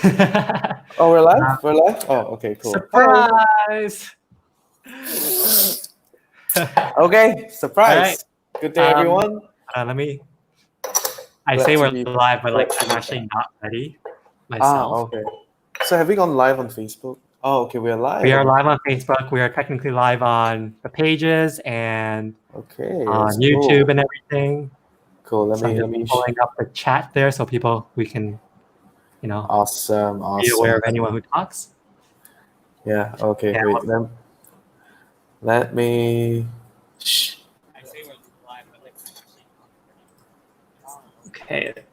Oh, we're live? We're live? Oh, okay, cool. Hi. Surprise! Okay, All right. surprise. Good day, Um, everyone. let me. I Glad say to we're be live, but glad like to I'm be actually back. not ready Ah, myself. okay. So have we gone live on Facebook? Oh, okay, we're We live are on. live on Facebook. We are technically live on the pages and Okay, on that's YouTube cool. and everything. Cool. So I'm just pulling up the chat there so we can, Awesome, be aware awesome. of anyone who talks. Yeah. Okay. Yeah. Wait. Let me. Shh. I say we're live, but like I'm actually not ready. Okay.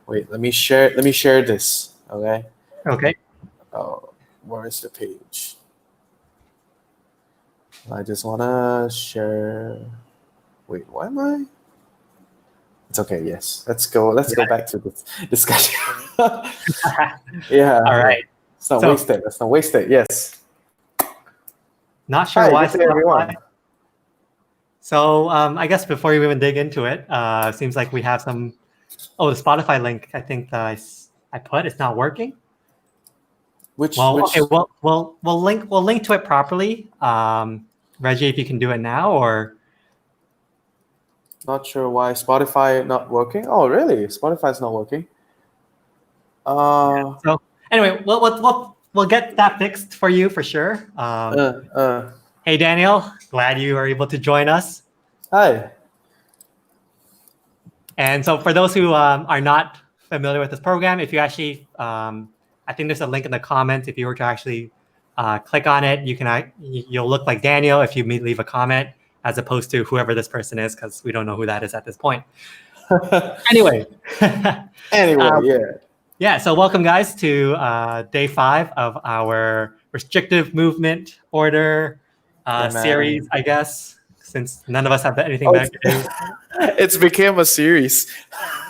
Wait. Let me share. Let me share this. Okay. Okay. Oh, where is the page? I just wanna share. Wait. Why am I? It's okay. Yes. Let's go. Let's go back to this discussion. Yeah. All Yeah. right. It's not So, wasted. That's not wasted. Yes. not sure Hi. why Good day, Spotify. everyone. So I guess before you even dig into it, seems like we have some. Oh, the Spotify link. I think I put it's not working. Which Well, which okay. We'll link to it properly. Reggie, if you can do it now, or Not sure why Spotify not working. Oh, really? Spotify's not working. Uh. so. Anyway, we'll get that fixed for you for sure. Uh. Hey, Daniel, glad you are able to join us. Hi. And so, for those who are not familiar with this program, if you actually, I think there's a link in the comments. If you were to actually click on it, you'll look like Daniel if you leave a comment, as opposed to whoever this person is, because we don't know who that is at this point. Anyway, Anyway, yeah. yeah. So, welcome, guys, to day 5 of our restrictive movement order Yeah, series, man. I guess, since none of us have anything Oh, better to do. it's became a series.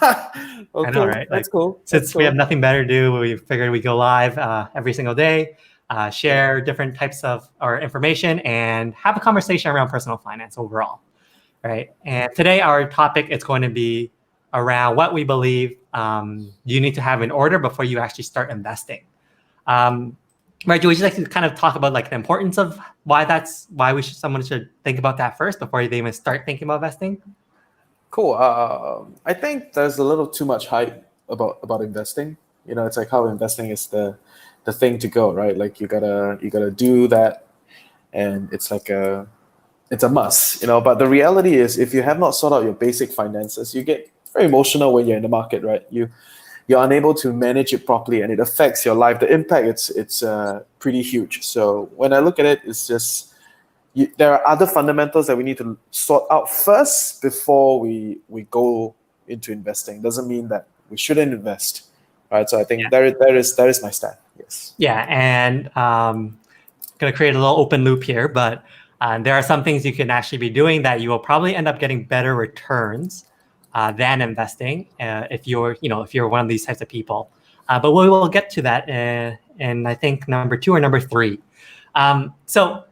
I know, Okay, right? that's Like, cool. That's since we have cool. nothing better to do, we figured we go live every single day, Yeah. share different types of our information, and have a conversation around personal finance overall, right? And today our topic is going to be around what we believe you need to have in order before you actually start investing. Reggie, would you like to kind of talk about like the importance of why someone should think about that first before they even start thinking about investing? Cool. I think there's a little too much hype about investing. You know, it's like how investing is the thing to go, right? Like you gotta do that, and it's a must. You know, but the reality is, if you have not sorted out your basic finances, you get very emotional when you're in the market, right? You're unable to manage it properly, and it affects your life. The impact it's pretty huge. So when I look at it, it's just there are other fundamentals that we need to sort out first before we go into investing. Doesn't mean that we shouldn't invest, right? So I think there is my stand. Yes. Yeah, and going to create a little open loop here, but there are some things you can actually be doing that you will probably end up getting better returns than investing if you're one of these types of people. But we will get to that in I think number 2 or number 3. So,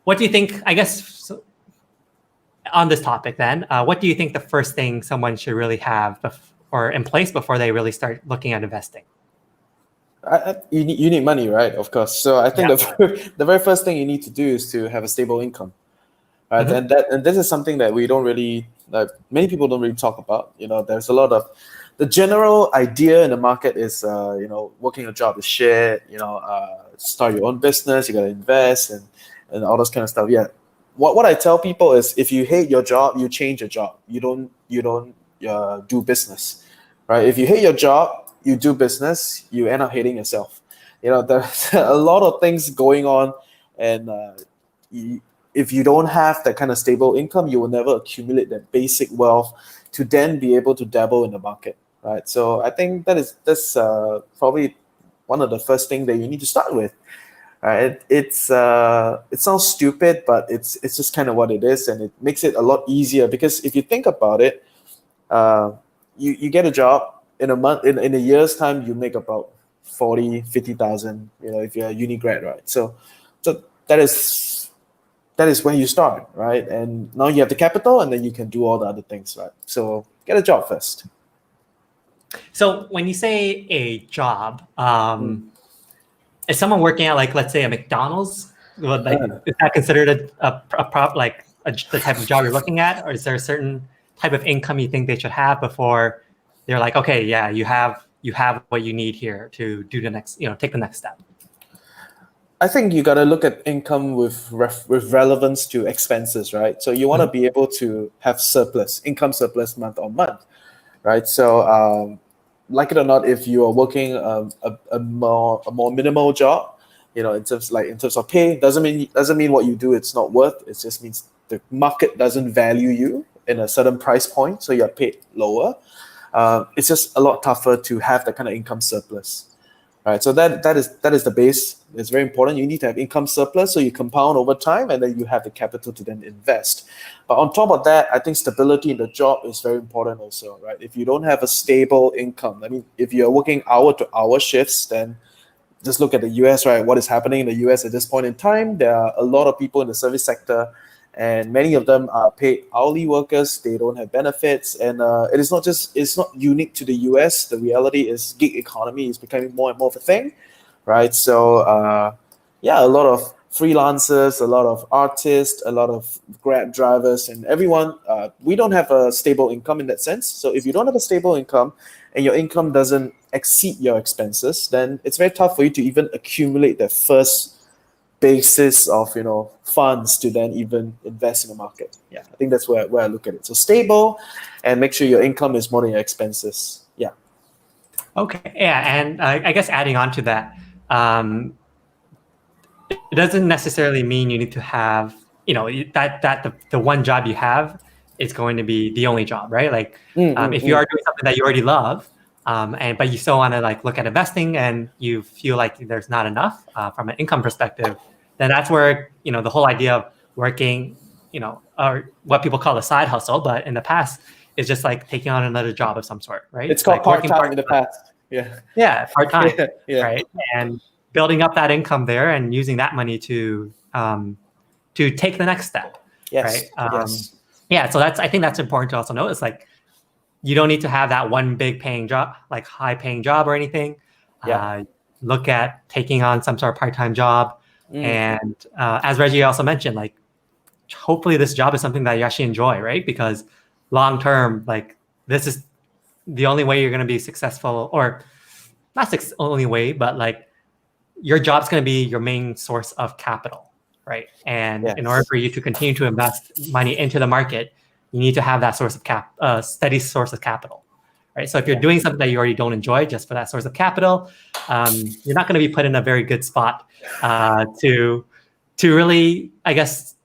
what do you think? I guess on this topic, then, what do you think the first thing someone should really have or in place before they really start looking at investing? You need money, right? Of course. So I think Yeah. the very first thing you need to do is to have a stable income, right? Mm-hmm. And this is something that we don't really many people don't really talk about. You know, there's a lot of the general idea in the market is working a job is shit. Start your own business. You gotta invest and all this kind of stuff. Yeah. What I tell people is, if you hate your job, you change your job. You don't do business, right? If you hate your job, you do business. You end up hating yourself. You know, there's a lot of things going on, and you, if you don't have that kind of stable income, you will never accumulate that basic wealth to then be able to dabble in the market, right? So I think that's probably one of the first thing that you need to start with. It sounds stupid, but it's just kind of what it is, and it makes it a lot easier because if you think about it, uh, you get a job in a month in a year's time, you make about 40,000, 50,000, if you're a uni grad, right? So that is where you start, right? And now you have the capital, and then you can do all the other things, right? So get a job first. So when you say a job, Mm. is someone working at, like, let's say a McDonald's? Well, like, is that considered the type of job you're looking at, or is there a certain type of income you think they should have before they're like, okay, yeah, you have what you need here to do the next, take the next step? I think you got to look at income with relevance to expenses, right? So you want to be able to have income surplus month on month, right? So like it or not, if you are working a more minimal job, in terms of pay, doesn't mean what you do it's not worth. It just means the market doesn't value you in a certain price point, so you're paid lower. It's just a lot tougher to have that kind of income surplus. Right, so that is the base. It's very important. You need to have income surplus so you compound over time, and then you have the capital to then invest. But on top of that, I think stability in the job is very important also, right? If you don't have a stable income, I mean, if you're working hour-to-hour shifts, then just look at the US, right? What is happening in the US at this point in time? There are a lot of people in the service sector, and many of them are paid hourly workers. They don't have benefits, and it's not unique to the US. The reality is gig economy is becoming more and more of a thing, right? So yeah, a lot of freelancers, a lot of artists, a lot of Grab drivers, and everyone. We don't have a stable income in that sense. So if you don't have a stable income, and your income doesn't exceed your expenses, then it's very tough for you to even accumulate the first basis of funds to then even invest in the market. Yeah, I think that's where I look at it. So stable, and make sure your income is more than your expenses. Yeah. Okay, yeah, and I guess adding on to that, it doesn't necessarily mean you need to have, that the one job you have is going to be the only job, right? Like, if you are doing something that you already love, but you still want to, like, look at investing and you feel like there's not enough from an income perspective, then that's where, the whole idea of working, or what people call a side hustle, but in the past is just like taking on another job of some sort, right? It's called Like working part-time in the past. Yeah. yeah, part-time, Yeah. Yeah. right? And building up that income there and using that money to take the next step, right? Yes. Yes. Yeah, so I think that's important to also know. It's like, you don't need to have that one big paying job, like high paying job or anything. Yeah. Look at taking on some sort of part-time job. And as Reggie also mentioned, like, hopefully this job is something that you actually enjoy, right? Because long term, like, this is the only way you're going to be successful, or not only way, but like, your job's going to be your main source of capital, right? And in order Yes. for you to continue to invest money into the market, you need to have that source of steady source of capital, right? So if you're doing something that you already don't enjoy just for that source of capital, you're not going to be put in a very good spot to really, I guess,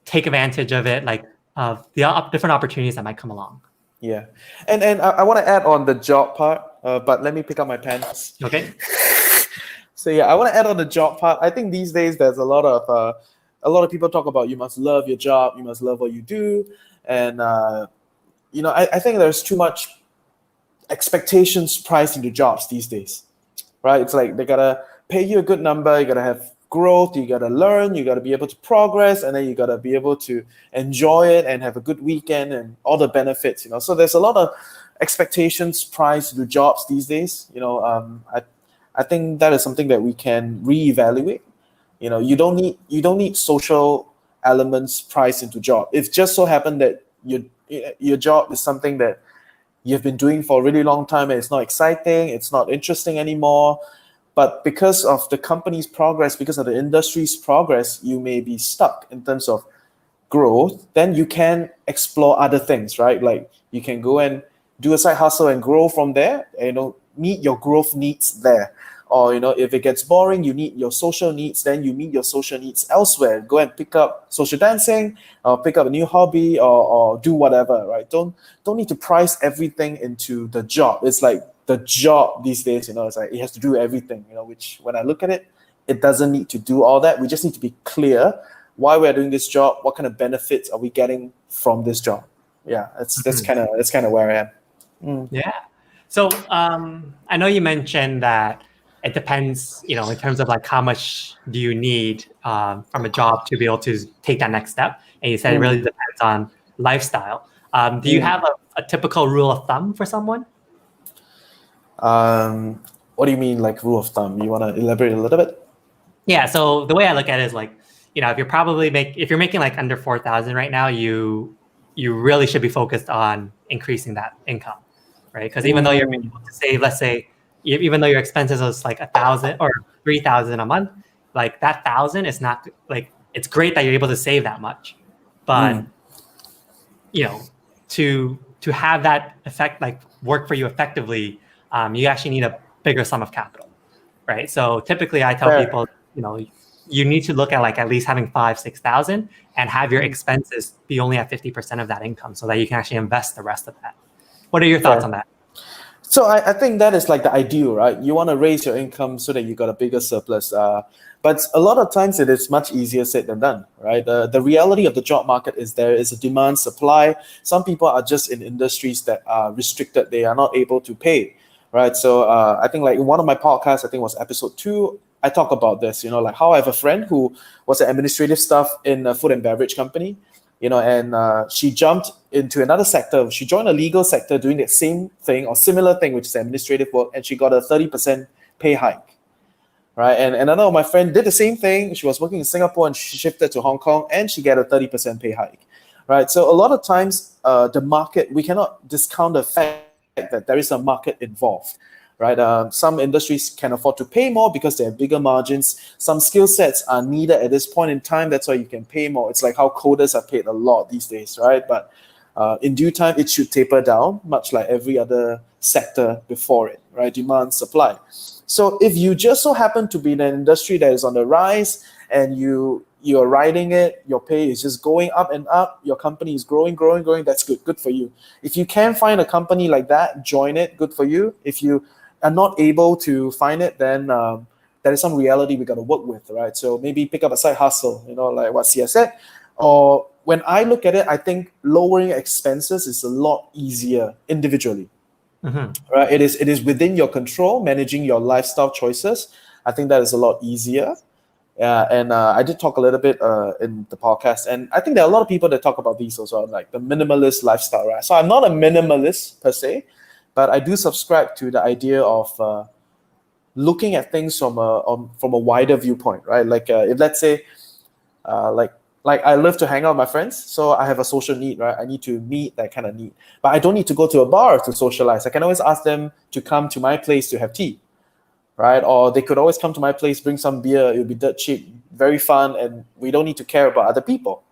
take advantage of it, like, of the different opportunities that might come along. Yeah, and I want to add on the job part, but let me pick up my pens. Okay. So yeah, I want to add on the job part. I think these days there's a lot of people talk about you must love your job, you must love what you do, and I think there's too much expectations priced into jobs these days, right? It's like they gotta pay you a good number, you gotta have growth, you gotta learn, you gotta be able to progress, and then you gotta be able to enjoy it and have a good weekend and all the benefits. So there's a lot of expectations priced into jobs these days. I think that is something that we can reevaluate. You don't need social elements priced into job. If just so happened that your job is something that you've been doing for a really long time and it's not exciting, it's not interesting anymore, but because of the company's progress, because of the industry's progress, you may be stuck in terms of growth, then you can explore other things, right? Like you can go and do a side hustle and grow from there, meet your growth needs there. Or, if it gets boring, you need your social needs, then you meet your social needs elsewhere. Go and pick up social dancing, or pick up a new hobby, or do whatever, right? Don't need to price everything into the job. It's like the job these days, it's like it has to do everything, which when I look at it, it doesn't need to do all that. We just need to be clear why we're doing this job, what kind of benefits are we getting from this job. Yeah, that's kind of where I am. Yeah. So I know you mentioned that it depends, in terms of like how much do you need from a job to be able to take that next step. And you said it really depends on lifestyle. Do you have a typical rule of thumb for someone? What do you mean, like rule of thumb? You want to elaborate a little bit? Yeah. So the way I look at it is like, if you're making like under 4,000 right now, you really should be focused on increasing that income, right? Because even though you're Mm, able to save, let's say, even though your expenses is like 1,000 or 3,000 a month, like that 1,000 is not like, it's great that you're able to save that much, but mm, to have that effect like work for you effectively, you actually need a bigger sum of capital, right? So typically, I tell fair. people, you need to look at like at least having 5,000, 6,000, and have your Mm, expenses be only at 50% of that income, so that you can actually invest the rest of that. What are your thoughts fair. on that? So I think that is like the ideal, right? You want to raise your income so that you got a bigger surplus. But a lot of times it is much easier said than done, right? The reality of the job market is there is a demand supply. Some people are just in industries that are restricted; they are not able to pay, right? So I think like in one of my podcasts, I think it was episode 2. I talk about this, like how I have a friend who was an administrative staff in a food and beverage company, and she jumped into another sector. She joined a legal sector doing the same thing or similar thing, which is administrative work, and she got a 30% pay hike, right? And another of my friend did the same thing. She was working in Singapore and she shifted to Hong Kong and she got a 30% pay hike, right? So a lot of times, the market, we cannot discount the fact that there is a market involved, right? Some industries can afford to pay more because they have bigger margins. Some skill sets are needed at this point in time. That's why you can pay more. It's like how coders are paid a lot these days, right? But in due time, it should taper down, much like every other sector before it, right? Demand, supply. So if you just so happen to be in an industry that is on the rise and you're riding it, your pay is just going up and up, your company is growing, growing, growing, that's good for you. If you can find a company like that, join it, good for you. If you are not able to find it, then there is some reality we got to work with, right? So maybe pick up a side hustle, like what Sia said. Or when I look at it, I think lowering expenses is a lot easier individually, right? It is within your control managing your lifestyle choices. I think that is a lot easier. Yeah, and I did talk a little bit in the podcast, and I think there are a lot of people that talk about these also, like the minimalist lifestyle, right? So I'm not a minimalist per se, but I do subscribe to the idea of looking at things from a wider viewpoint, right? Like if let's say, like I love to hang out with my friends, so I have a social need, right? I need to meet that kind of need, but I don't need to go to a bar to socialize. I can always ask them to come to my place to have tea, right? Or they could always come to my place, bring some beer. It would be dirt cheap, very fun, and we don't need to care about other people,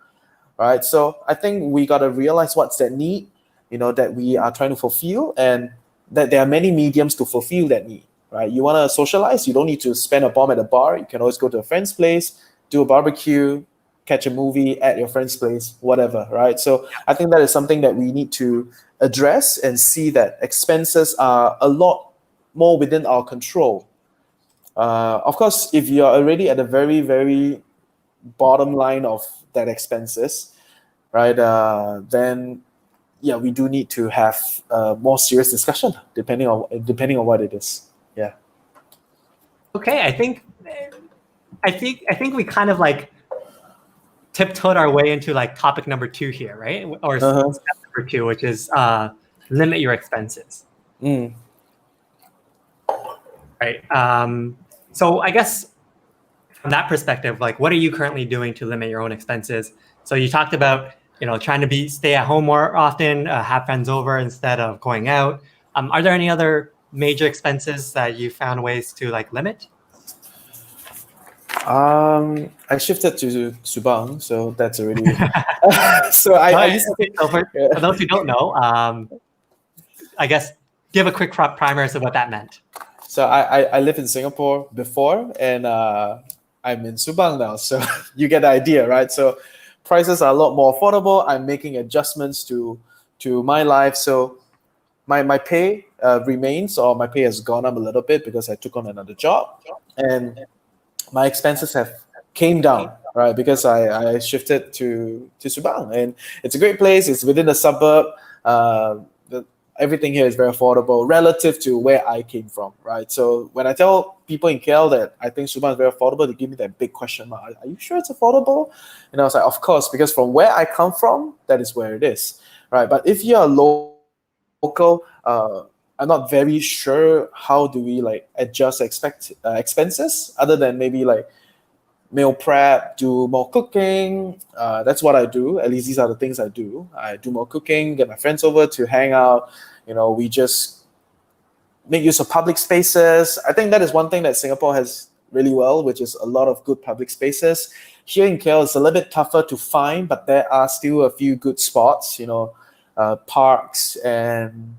right? So I think we got to realize what's that need, that we are trying to fulfill, and that there are many mediums to fulfill that need, right? You want to socialize, you don't need to spend a bomb at a bar. You can always go to a friend's place, do a barbecue, catch a movie at your friend's place, whatever, right? So I think that is something that we need to address and see that expenses are a lot more within our control. Of course, if you're already at the very, very bottom line of that expenses, right, then yeah, we do need to have a more serious discussion depending on what it is. Yeah. Okay, I think we kind of like tiptoed our way into like topic number 2 here, right? Or Uh-huh. step number 2, which is limit your expenses, Mm. right? So I guess from that perspective, like what are you currently doing to limit your own expenses? So you talked about, trying to stay at home more often, have friends over instead of going out. Are there any other major expenses that you found ways to like limit? I shifted to Subang, so that's already. So I Okay, used to. so Yeah. for those who don't know, I guess give a quick primer as to what that meant. So I lived in Singapore before, and I'm in Subang now. So you get the idea, right? So prices are a lot more affordable. I'm making adjustments to my life. So my pay remains, or my pay has gone up a little bit because I took on another job, and my expenses have came down, right? Because I shifted to Subang, and it's a great place. It's within the suburb. The, everything here is very affordable relative to where I came from, right? So when I tell people in KL that I think Subang is very affordable, they give me that big question mark. Are you sure it's affordable? And I was like, of course, because from where I come from, that is where it is, right? But if you're local, I'm not very sure how do we like adjust expenses other than maybe like meal prep, do more cooking. That's what I do. At least these are the things I do. I do more cooking, get my friends over to hang out. We just make use of public spaces. I think that is one thing that Singapore has really well, which is a lot of good public spaces. Here in KL, it's a little bit tougher to find, but there are still a few good spots, parks, and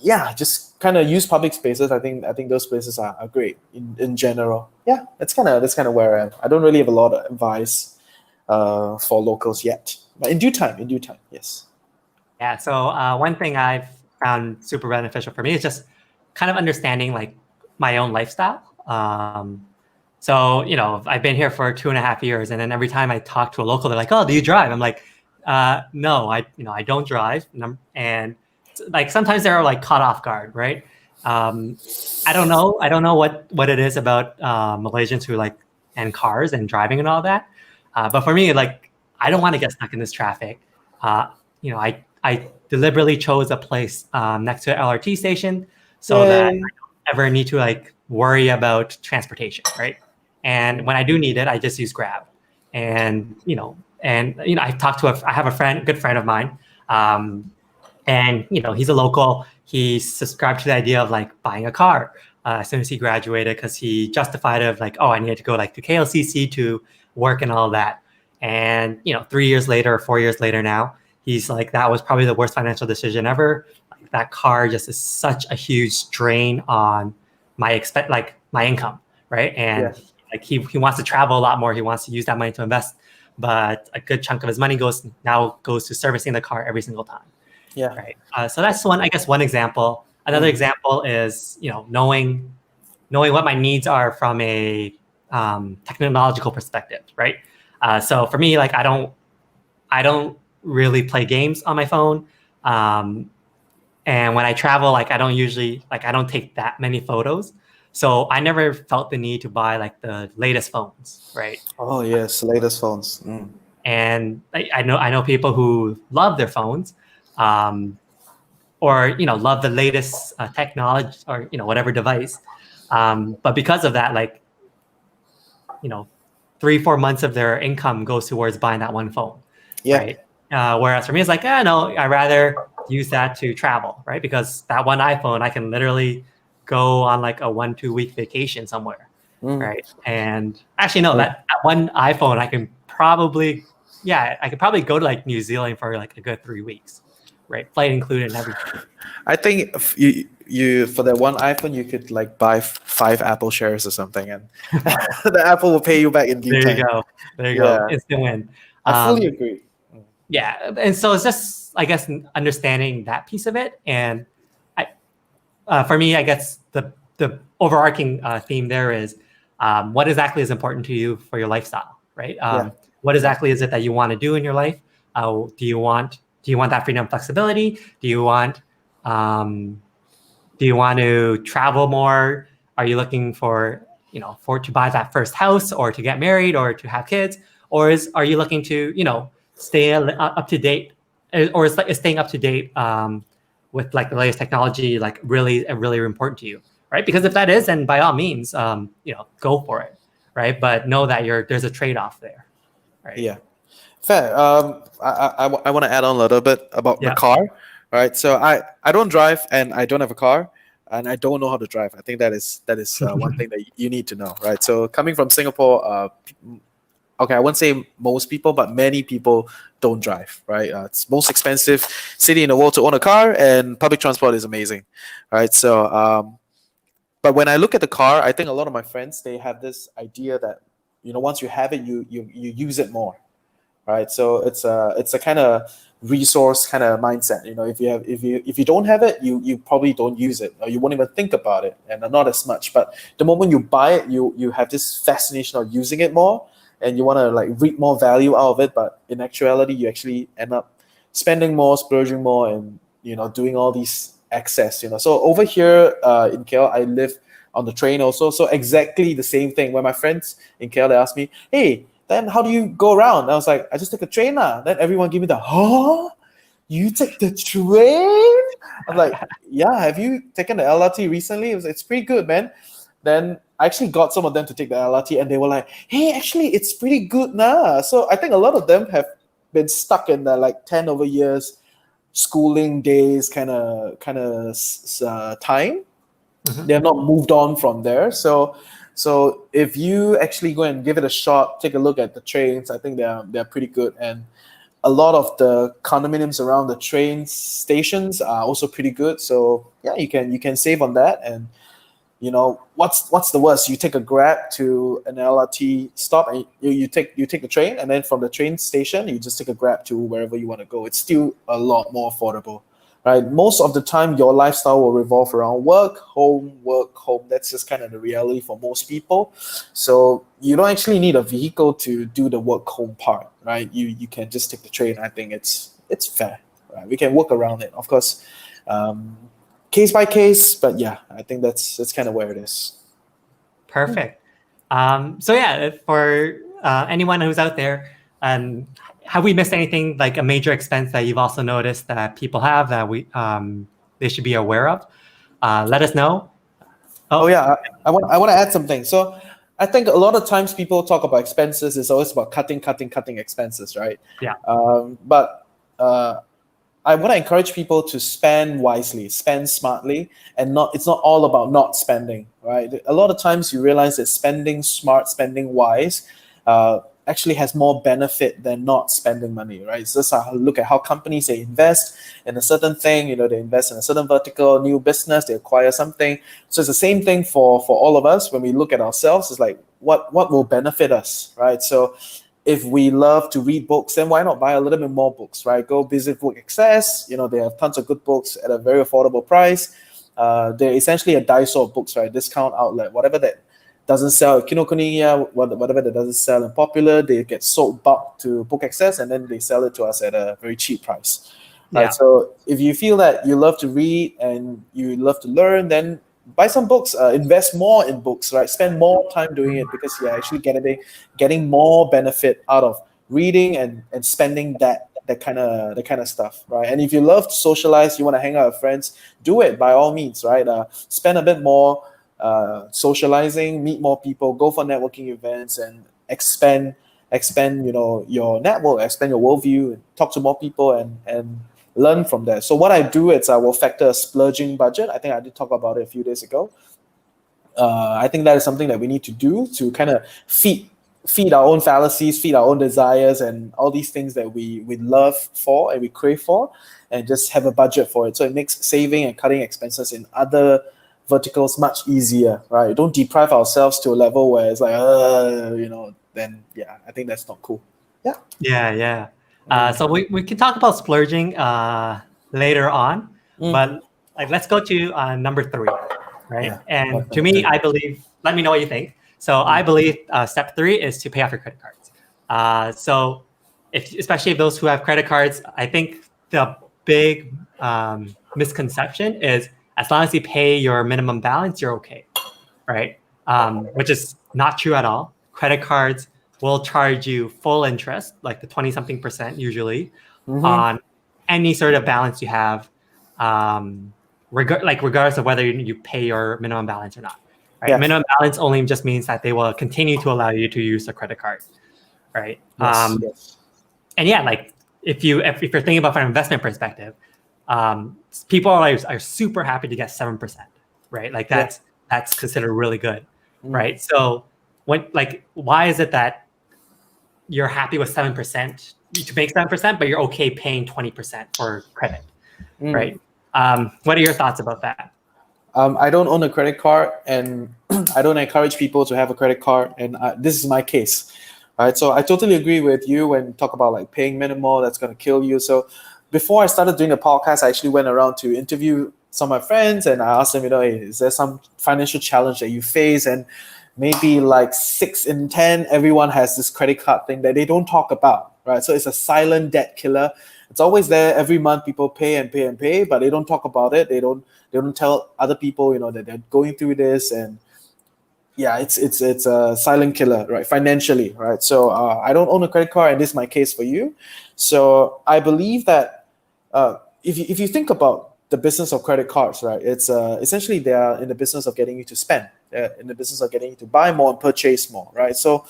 yeah, just kind of use public spaces. I think those places are great in general. Yeah, that's kind of where I am. I don't really have a lot of advice for locals yet, but in due time, yes. Yeah. So one thing I've found super beneficial for me is just kind of understanding like my own lifestyle. So I've been here for 2.5 years, and then every time I talk to a local, they're like, "Oh, do you drive?" I'm like, "No, I don't drive," and like sometimes they're like caught off guard, right? I don't know what it is about Malaysians who like and cars and driving and all that. But for me, like I don't want to get stuck in this traffic. I deliberately chose a place next to an LRT station so that I don't ever need to like worry about transportation, right? And when I do need it, I just use Grab. And I have a good friend of mine. And he's a local. He subscribed to the idea of like buying a car as soon as he graduated because he justified it of like, oh, I needed to go like to KLCC to work and all that. And 3 years later or 4 years later now, he's like, that was probably the worst financial decision ever. Like that car just is such a huge drain on my income, right? And like he wants to travel a lot more. He wants to use that money to invest, but a good chunk of his money goes to servicing the car every single time. Yeah. Right. So that's one example. Another example is, knowing what my needs are from a technological perspective, right? So for me, like I don't really play games on my phone. And when I travel, like I don't take that many photos. So I never felt the need to buy like the latest phones, right? Oh yes, latest phones. And I know people who love their phones, or love the latest technology or whatever device, but because of that, like 3-4 months of their income goes towards buying that one phone, right? Whereas for me, it's like, no, I rather use that to travel, right? Because that one iPhone, I can literally go on like a 1-2 week vacation somewhere, right? And actually, no, that one iPhone, I could probably go to like New Zealand for like a good 3 weeks, right? Flight included and everything. I think if you for that one iPhone, you could like buy 5 Apple shares or something, and the Apple will pay you back in due time. There you go. Instant win. I fully agree. Yeah, and so it's just, I guess, understanding that piece of it, and for me, I guess the overarching theme there is what exactly is important to you for your lifestyle, right? What exactly is it that you want to do in your life? Do you want that freedom and flexibility? Do you want to travel more? Are you looking for to buy that first house or to get married or to have kids? Or are you looking to stay up to date, or is staying up to date with like the latest technology like really important to you, right? Because if that is, then by all means go for it, right? But know that there's a trade-off there, right? Yeah, fair. I want to add on a little bit about the car, right? So I don't drive and I don't have a car and I don't know how to drive. I think that is one thing that you need to know, right? So coming from Singapore, okay, I wouldn't say most people, but many people don't drive, right? It's most expensive city in the world to own a car, and public transport is amazing, right? So, but when I look at the car, I think a lot of my friends, they have this idea that, once you have it, you use it more, right? So it's a kind of resource kind of mindset. If you don't have it, you probably don't use it, or you won't even think about it, and not as much. But the moment you buy it, you have this fascination of using it more, and you want to like reap more value out of it, but in actuality, you actually end up spending more, splurging more, and doing all these excess. So over here in KL, I live on the train also. So exactly the same thing. When my friends in KL, they ask me, "Hey, then how do you go around?" And I was like, "I just take a train lah." Then everyone give me the, "Huh? you take the train? I'm like, yeah, have you taken the LRT recently? It's pretty good, man. Then I actually got some of them to take the LRT, and they were like, hey, actually, it's pretty good now. So I think a lot of them have been stuck in the like 10 over years schooling days kind of time. They have not moved on from there. So if you actually go and give it a shot, take a look at the trains, I think they're pretty good. And a lot of the condominiums around the train stations are also pretty good. So yeah, you can save on that. And what's the worst? You take a Grab to an LRT stop, and you take the train, and then from the train station you just take a Grab to wherever you want to go. It's still a lot more affordable, right? Most of the time your lifestyle will revolve around work, home, work, home. That's just kind of the reality for most people. So you don't actually need a vehicle to do the work home part, right? You can just take the train. I think it's fair, right? We can work around it, of course. Case by case, but yeah, I think that's kind of where it is. Perfect. So yeah, for anyone who's out there, have we missed anything like a major expense that you've also noticed that people have that they should be aware of? Let us know. Oh yeah, I want to add something. So I think a lot of times people talk about expenses. It's always about cutting expenses, right? Yeah. But I want to encourage people to spend wisely, spend smartly, and it's not all about not spending, right? A lot of times you realize that spending smart, spending wise, actually has more benefit than not spending money, right? So just look at how companies, they invest in a certain thing, they invest in a certain vertical, new business, they acquire something. So it's the same thing for all of us. When we look at ourselves, it's like, what will benefit us, right? So if we love to read books, then why not buy a little bit more books, right? Go visit Book Access. They have tons of good books at a very affordable price. They're essentially a Daiso of books, right? Discount outlet, whatever that doesn't sell at Kinokuniya, whatever that doesn't sell in Popular, they get sold bulk to Book Access, and then they sell it to us at a very cheap price, right? Yeah. So if you feel that you love to read and you love to learn, then buy some books, invest more in books, right? Spend more time doing it, because you're actually getting more benefit out of reading and spending that kind of stuff, right? And if you love to socialize, you want to hang out with friends, do it by all means, right? Spend a bit more socializing, meet more people, go for networking events, and expand your network, expand your worldview, and talk to more people and learn from that. So what I do is I will factor a splurging budget. I think I did talk about it a few days ago. I think that is something that we need to do to kind of feed our own fallacies, feed our own desires, and all these things that we love for and we crave for, and just have a budget for it. So it makes saving and cutting expenses in other verticals much easier, right? Don't deprive ourselves to a level where it's like, then yeah, I think that's not cool. Yeah. Yeah. So we can talk about splurging later on, but let's go to number 3, right? Yeah. And to me, I believe, let me know what you think. So I believe step 3 is to pay off your credit cards. So especially if those who have credit cards, I think the big misconception is as long as you pay your minimum balance, you're okay, right? Which is not true at all. Credit cards will charge you full interest, like the 20-something% usually, on any sort of balance you have, regardless of whether you pay your minimum balance or not. Right? Yes. Minimum balance only just means that they will continue to allow you to use the credit card, right? Yes. And yeah, like if you're thinking about from an investment perspective, people are super happy to get 7%, right? Like that's considered really good, right? So why is it that you're happy with 7% to make 7%, but you're okay paying 20% for credit, right? What are your thoughts about that? I don't own a credit card, and I don't encourage people to have a credit card, and this is my case. Right, so I totally agree with you when you talk about like paying minimal, that's going to kill you. So before I started doing the podcast, I actually went around to interview some of my friends, and I asked them, hey, is there some financial challenge that you face? And maybe like 6 in 10, everyone has this credit card thing that they don't talk about, right? So it's a silent debt killer. It's always there. Every month people pay and pay and pay, but they don't talk about it. They don't tell other people, that they're going through this. And yeah, it's a silent killer, right? Financially, right? So I don't own a credit card, and this is my case for you. So I believe that if you think about the business of credit cards, right? It's essentially they are in the business of getting you to spend, in the business of getting you to buy more and purchase more, right? So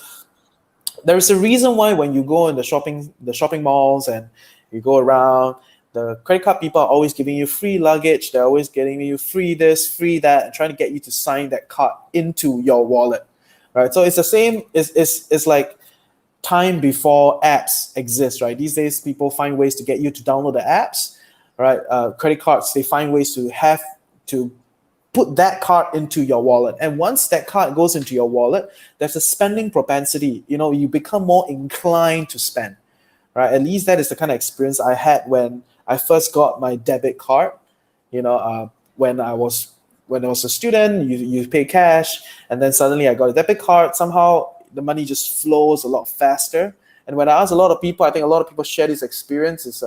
there is a reason why when you go in the shopping malls and you go around, the credit card people are always giving you free luggage. They're always getting you free this, free that, and trying to get you to sign that card into your wallet, right? So it's the same. It's like time before apps exist, right? These days, people find ways to get you to download the apps, right? Credit cards, they find ways to have to put that card into your wallet. And once that card goes into your wallet, there's a spending propensity. You become more inclined to spend, right? At least that is the kind of experience I had when I first got my debit card. When I was a student, you pay cash, and then suddenly I got a debit card. Somehow the money just flows a lot faster. And when I ask a lot of people, I think a lot of people share this experience is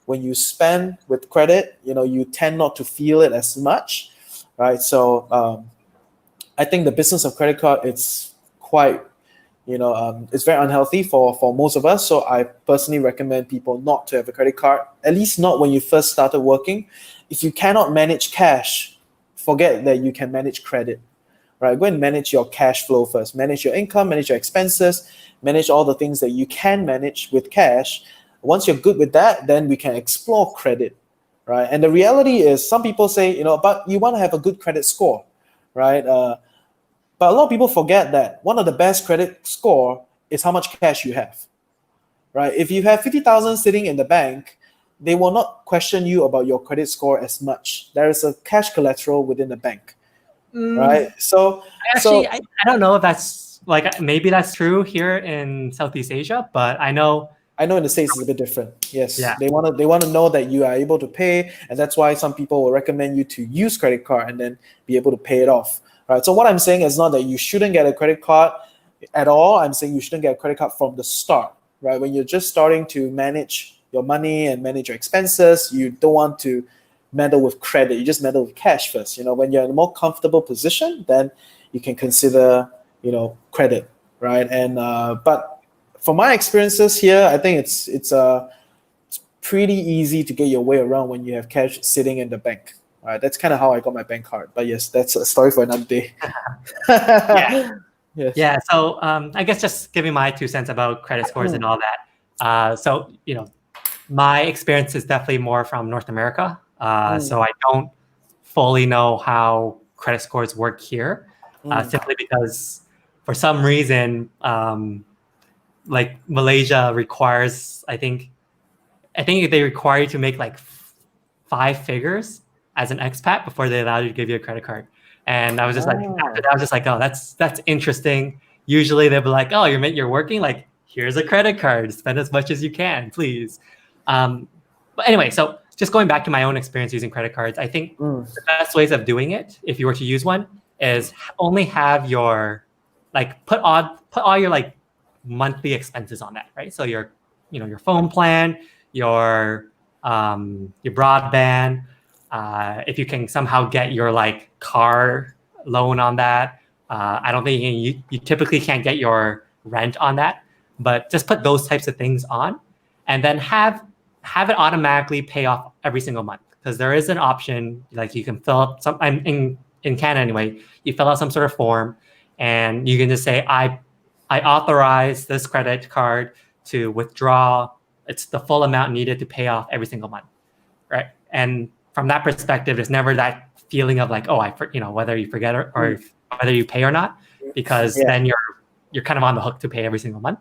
when you spend with credit, you tend not to feel it as much, right? So I think the business of credit card, it's quite, it's very unhealthy for most of us. So I personally recommend people not to have a credit card, at least not when you first started working. If you cannot manage cash, forget that you can manage credit, right? Go and manage your cash flow first. Manage your income, manage your expenses, manage all the things that you can manage with cash. Once you're good with that, then we can explore credit, right? And the reality is some people say, but you want to have a good credit score, right? But a lot of people forget that one of the best credit score is how much cash you have, right? If you have 50,000 sitting in the bank, they will not question you about your credit score as much. There is a cash collateral within the bank, right? So Actually, I don't know if that's maybe that's true here in Southeast Asia, but I know in the States it's a bit different. Yes, yeah. They want to know that you are able to pay, and that's why some people will recommend you to use credit card and then be able to pay it off. Right. So what I'm saying is not that you shouldn't get a credit card at all. I'm saying you shouldn't get a credit card from the start, right? When you're just starting to manage your money and manage your expenses, you don't want to meddle with credit. You just meddle with cash first. When you're in a more comfortable position, then you can consider, credit, right? And but from my experiences here, I think it's pretty easy to get your way around when you have cash sitting in the bank. Right, that's kind of how I got my bank card. But yes, that's a story for another day. Yeah. Yes. Yeah. So I guess just giving my 2 cents about credit scores and all that. So my experience is definitely more from North America. So I don't fully know how credit scores work here, simply because for some reason, like Malaysia requires, I think they require you to make like 5 figures as an expat before they allow you to give you a credit card. And I was just like, after that, I was just like, oh, that's interesting. Usually they'll be like, oh, you're working, like, here's a credit card, spend as much as you can, please. But anyway, so just going back to my own experience using credit cards, I think the best ways of doing it, if you were to use one, is only have your put all your monthly expenses on that, right? So your phone plan, your broadband, if you can somehow get your car loan on that. I don't think you typically can't get your rent on that, but just put those types of things on, and then have it automatically pay off every single month, because there is an option, like you can fill up some. I'm in Canada anyway. You fill out some sort of form, and you can just say I authorize this credit card to withdraw. It's the full amount needed to pay off every single month, right? And from that perspective, there's never that feeling of like, oh, whether you forget or whether you pay or not, because then you're kind of on the hook to pay every single month.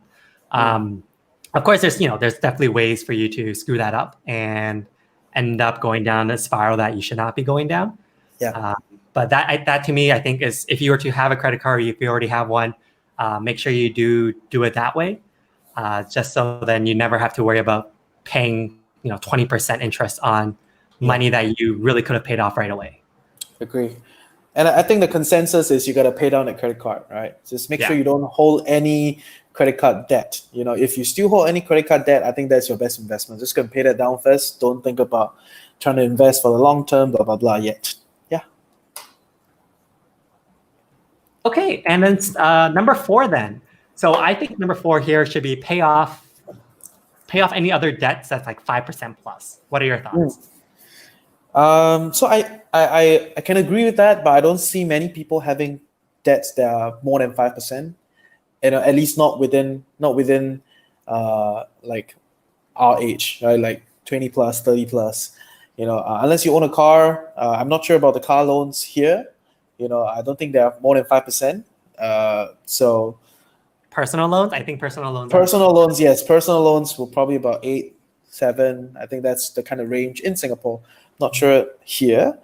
Of course, there's definitely ways for you to screw that up and end up going down a spiral that you should not be going down. Yeah. But that to me, I think, is if you were to have a credit card, if you already have one, make sure you do it that way, just so then you never have to worry about paying 20% interest on money that you really could have paid off right away. Agree. And I think the consensus is you got to pay down the credit card, right? Just make sure you don't hold any credit card debt. If you still hold any credit card debt, I think that's your best investment. Just go and pay that down first. Don't think about trying to invest for the long term, blah, blah, blah yet. Yeah. Okay. And then number 4 then. So I think number 4 here should be pay off pay off any other debts that's like 5% plus. What are your thoughts? So I can agree with that, but I don't see many people having debts that are more than 5%. At least not within like our age, right? Like 20 plus, 30 plus. Unless you own a car, I'm not sure about the car loans here. I don't think they are more than 5%. So Personal loans, I think personal loans. Personal loans, yes. Personal loans will probably about 8, 7. I think that's the kind of range in Singapore. Not sure here,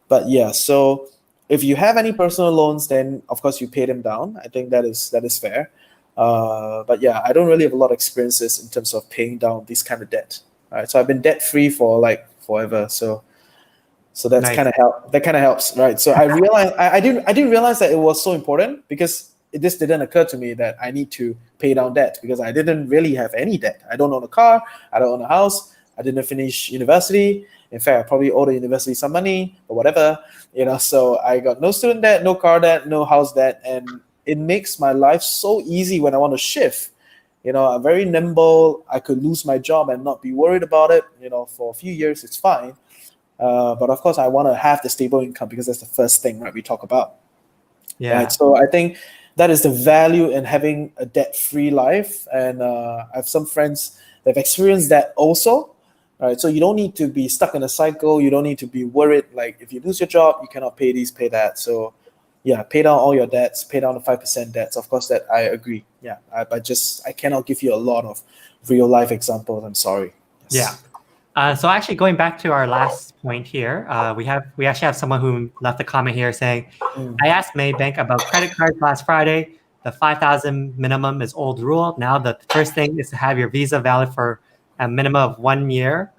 but yeah. So if you have any personal loans, then of course you pay them down. I think that is fair. But yeah, I don't really have a lot of experiences in terms of paying down this kind of debt. All right, so I've been debt free for like forever. So that's Nice. kind of help. That kind of helps, right? So I realized I didn't realize that it was so important because this didn't occur to me that I need to pay down debt because I didn't really have any debt. I don't own a car. I don't own a house. I didn't finish university. In fact, I probably owe the university some money or whatever. So I got no student debt, no car debt, no house debt, and it makes my life so easy when I want to shift. I'm very nimble. I could lose my job and not be worried about it. For a few years, it's fine. But of course, I want to have the stable income because that's the first thing, right, we talk about. Yeah. Right? So I think that is the value in having a debt-free life. And I have some friends that have experienced that also. Right? So you don't need to be stuck in a cycle. You don't need to be worried. Like if you lose your job, you cannot pay these, pay that. So yeah, pay down all your debts, pay down the 5% debts. Of course, that I agree. Yeah, I cannot give you a lot of real life examples. I'm sorry. Yes. Yeah. So actually, going back to our last point here, we actually have someone who left a comment here saying, I asked Maybank about credit cards last Friday. The 5,000 minimum is old rule. Now the first thing is to have your visa valid for a minimum of 1 year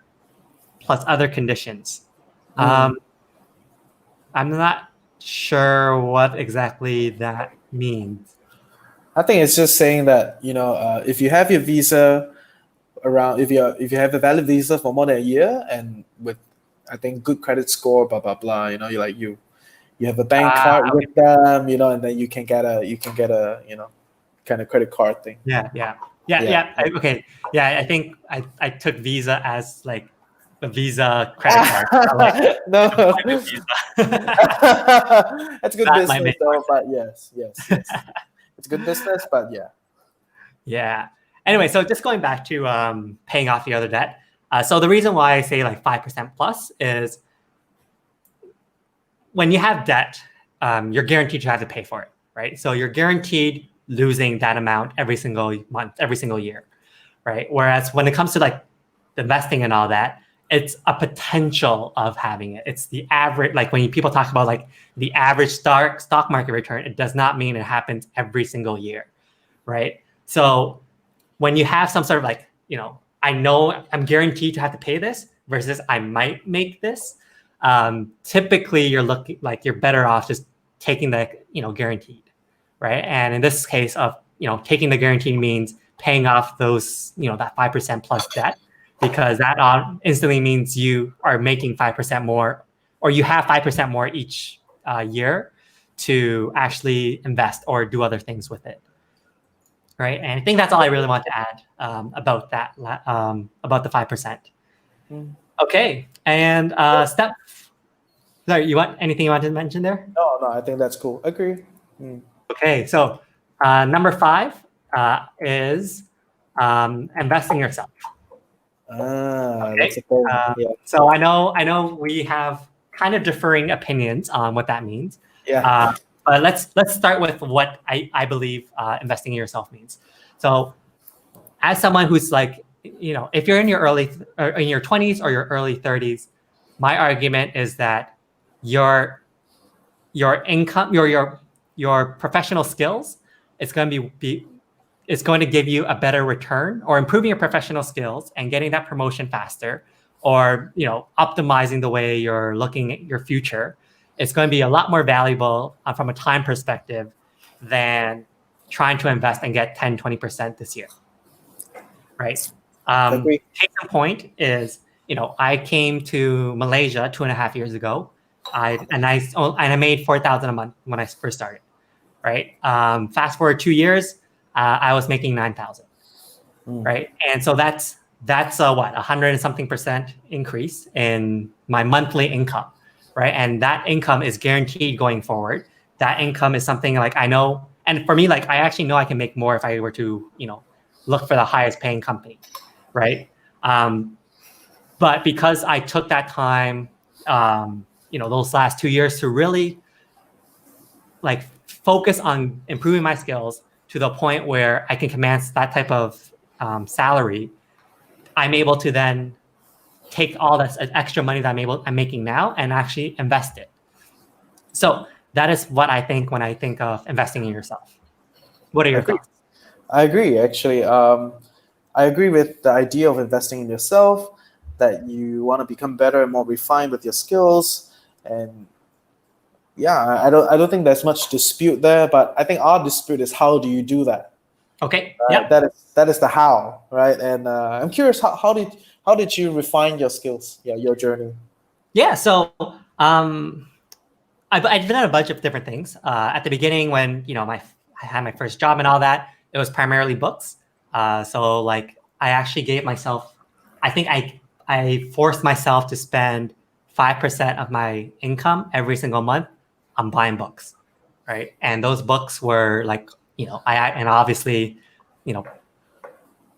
plus other conditions. I'm not sure what exactly that means. I think it's just saying that if you have your visa around, if you have a valid visa for more than a year and with I think good credit score, blah blah blah. You have a bank card with them, and then you can get a kind of credit card thing. Yeah. Okay. Yeah, I think I took Visa as like a Visa credit card. No, Visa. that's good business though. But yes, it's good business. But yeah. Yeah. Anyway, so just going back to paying off the other debt. So the reason why I say like 5% plus is when you have debt, you're guaranteed to have to pay for it, right? So you're guaranteed losing that amount every single month, every single year, right? Whereas when it comes to like investing and all that, it's a potential of having it. It's the average, like when people talk about like the average stock market return, it does not mean it happens every single year, right? So when you have some sort of like, I know I'm guaranteed to have to pay this versus I might make this, typically you're looking like you're better off just taking the, guaranteed, right? And in this case of, taking the guaranteed means paying off those, that 5% plus debt, because that instantly means you are making 5% more, or you have 5% more each year to actually invest or do other things with it. Right. And I think that's all I really want to add about that, about the 5%. Okay. And Steph, sorry, anything you want to mention there? No, I think that's cool. Agree. Okay. So number 5 is investing yourself. Okay. That's a good yeah. So I know we have kind of differing opinions on what that means. Yeah. But let's start with what I believe investing in yourself means. So as someone who's like, if you're in your in your 20s or your early 30s, my argument is that your income, your professional skills, it's going to give you a better return, or improving your professional skills and getting that promotion faster, or optimizing the way you're looking at your future. It's going to be a lot more valuable from a time perspective than trying to invest and get 10, 20% this year, right? Case in point is, I came to Malaysia 2.5 years ago. I made 4,000 a month when I first started, right? Fast forward 2 years, I was making 9,000, right? And so that's that's 100 and something percent increase in my monthly income, right? And that income is guaranteed going forward. That income is something like I know, and for me, like I actually know I can make more if I were to, look for the highest paying company, right? But because I took that time, those last 2 years to really like focus on improving my skills to the point where I can command that type of salary, I'm able to then take all this extra money that I'm making now and actually invest it. So that is what I think when I think of investing in yourself. What are I your agree. thoughts? I agree, actually. I agree with the idea of investing in yourself, that you want to become better and more refined with your skills. And yeah, I don't think there's much dispute there, but I think our dispute is how do you do that? Okay. Yeah. That is the how, right? And I'm curious, how did you refine your skills? Yeah, your journey. Yeah. So I've done a bunch of different things. At the beginning, when I had my first job and all that, it was primarily books. So like I actually gave myself, I think I forced myself to spend 5% of my income every single month on buying books, right? And those books were like, and obviously, you know,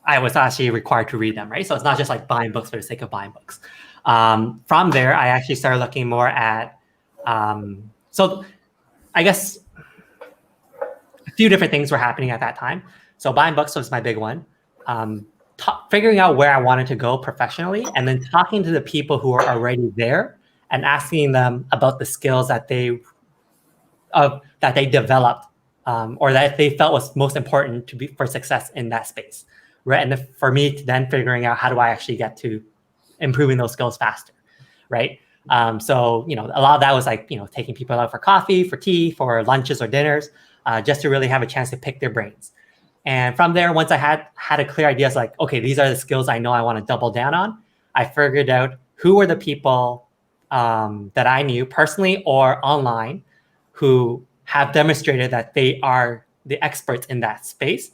I was actually required to read them, right? So it's not just like buying books for the sake of buying books. From there, I actually started looking more at, so I guess a few different things were happening at that time. So buying books was my big one. Figuring out where I wanted to go professionally, and then talking to the people who are already there and asking them about the skills that they developed, or that they felt was most important for success in that space, right? And for me, then figuring out how do I actually get to improving those skills faster, right? So a lot of that was like taking people out for coffee, for tea, for lunches or dinners, just to really have a chance to pick their brains. And from there, once I had a clear idea, it's like, okay, these are the skills I know I want to double down on. I figured out who were the people that I knew personally or online who have demonstrated that they are the experts in that space,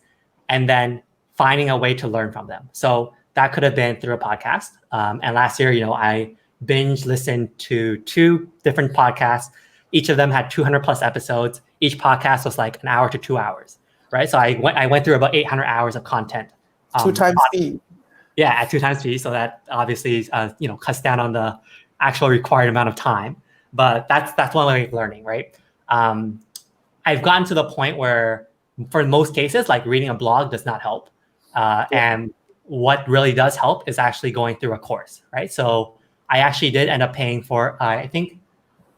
and then finding a way to learn from them. So that could have been through a podcast. And last year, I binge listened to 2 different podcasts. Each of them had 200 plus episodes. Each podcast was like an hour to 2 hours, right? So I went through about 800 hours of content. 2 times speed. Yeah, at 2 times speed. So that obviously, cuts down on the actual required amount of time. But that's one way of learning, right? I've gotten to the point where, for most cases, like reading a blog does not help. And what really does help is actually going through a course, right? So I actually did end up paying for, I think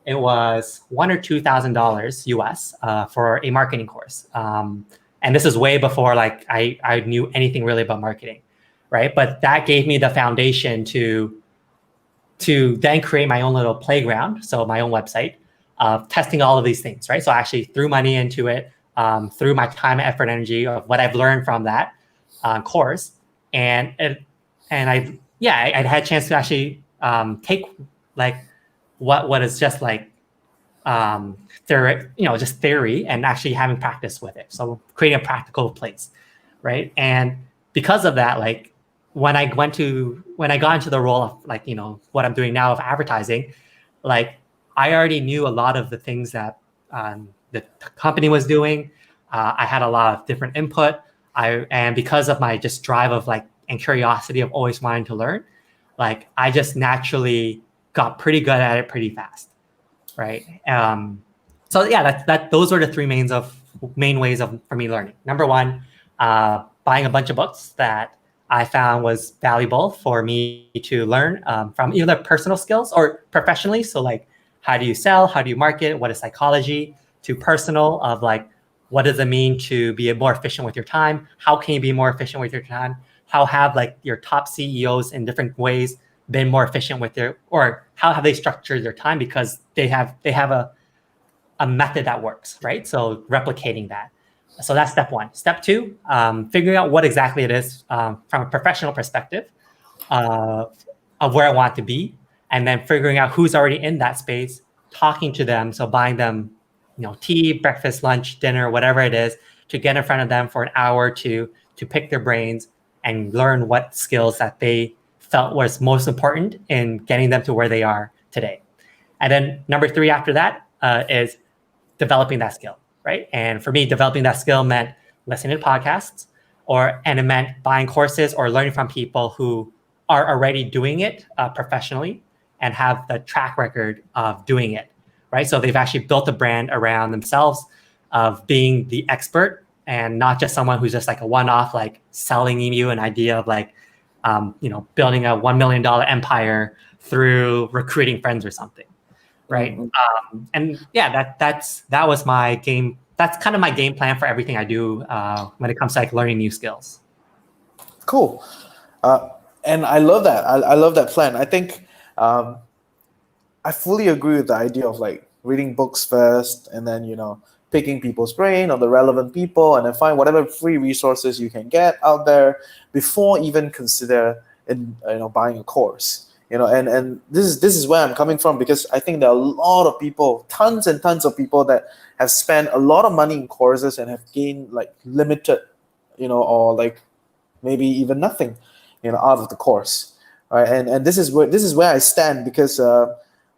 it was $1,000 or $2,000 US for a marketing course. And this is way before like I knew anything really about marketing, right? But that gave me the foundation to then create my own little playground, so my own website, testing all of these things, right? So I actually threw money into it, threw my time, effort, energy of what I've learned from that course, and I had a chance to actually take like what is just like theory, just theory, and actually having practice with it. So creating a practical place, right? And because of that, like when I got into the role of like what I'm doing now of advertising, like I already knew a lot of the things that the company was doing. I had a lot of different input. And because of my just drive of like and curiosity of always wanting to learn, like I just naturally got pretty good at it pretty fast, right? So yeah, those were the 3 main ways for me learning. Number 1, buying a bunch of books that I found was valuable for me to learn from either personal skills or professionally. So like, how do you sell? How do you market? What is psychology? To personal of like, what does it mean to be more efficient with your time? How can you be more efficient with your time? How have like your top CEOs in different ways been more efficient with or how have they structured their time, because they have a method that works, right? So replicating that. So that's step 1. Step 2, figuring out what exactly it is from a professional perspective of where I want to be, and then figuring out who's already in that space, talking to them. So buying them, tea, breakfast, lunch, dinner, whatever it is, to get in front of them for an hour to pick their brains and learn what skills that they felt was most important in getting them to where they are today. And then number 3 after that is developing that skill, right? And for me, developing that skill meant listening to podcasts, and it meant buying courses or learning from people who are already doing it professionally and have the track record of doing it, right? So they've actually built a brand around themselves of being the expert and not just someone who's just like a one-off, like selling you an idea of like, building a $1 million empire through recruiting friends or something, right? Mm-hmm. And yeah, that was my game. That's kind of my game plan for everything I do when it comes to like learning new skills. Cool. And I love that. I love that plan. I think I fully agree with the idea of like reading books first and then, picking people's brain or the relevant people and then find whatever free resources you can get out there before even consider buying a course. And this is where I'm coming from, because I think there are a lot of people, tons and tons of people that have spent a lot of money in courses and have gained like limited, or like maybe even nothing, out of the course, right? And this is where I stand, because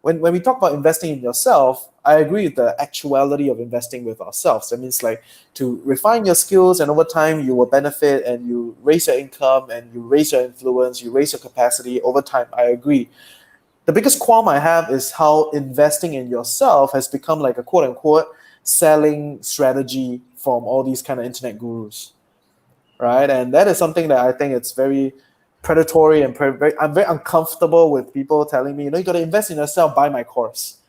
when we talk about investing in yourself, I agree with the actuality of investing with ourselves. That means like to refine your skills, and over time you will benefit and you raise your income and you raise your influence, you raise your capacity over time. I agree. The biggest qualm I have is how investing in yourself has become like a quote unquote selling strategy from all these kind of internet gurus, right? And that is something that I think it's very predatory and I'm very uncomfortable with people telling me, you got to invest in yourself, buy my course.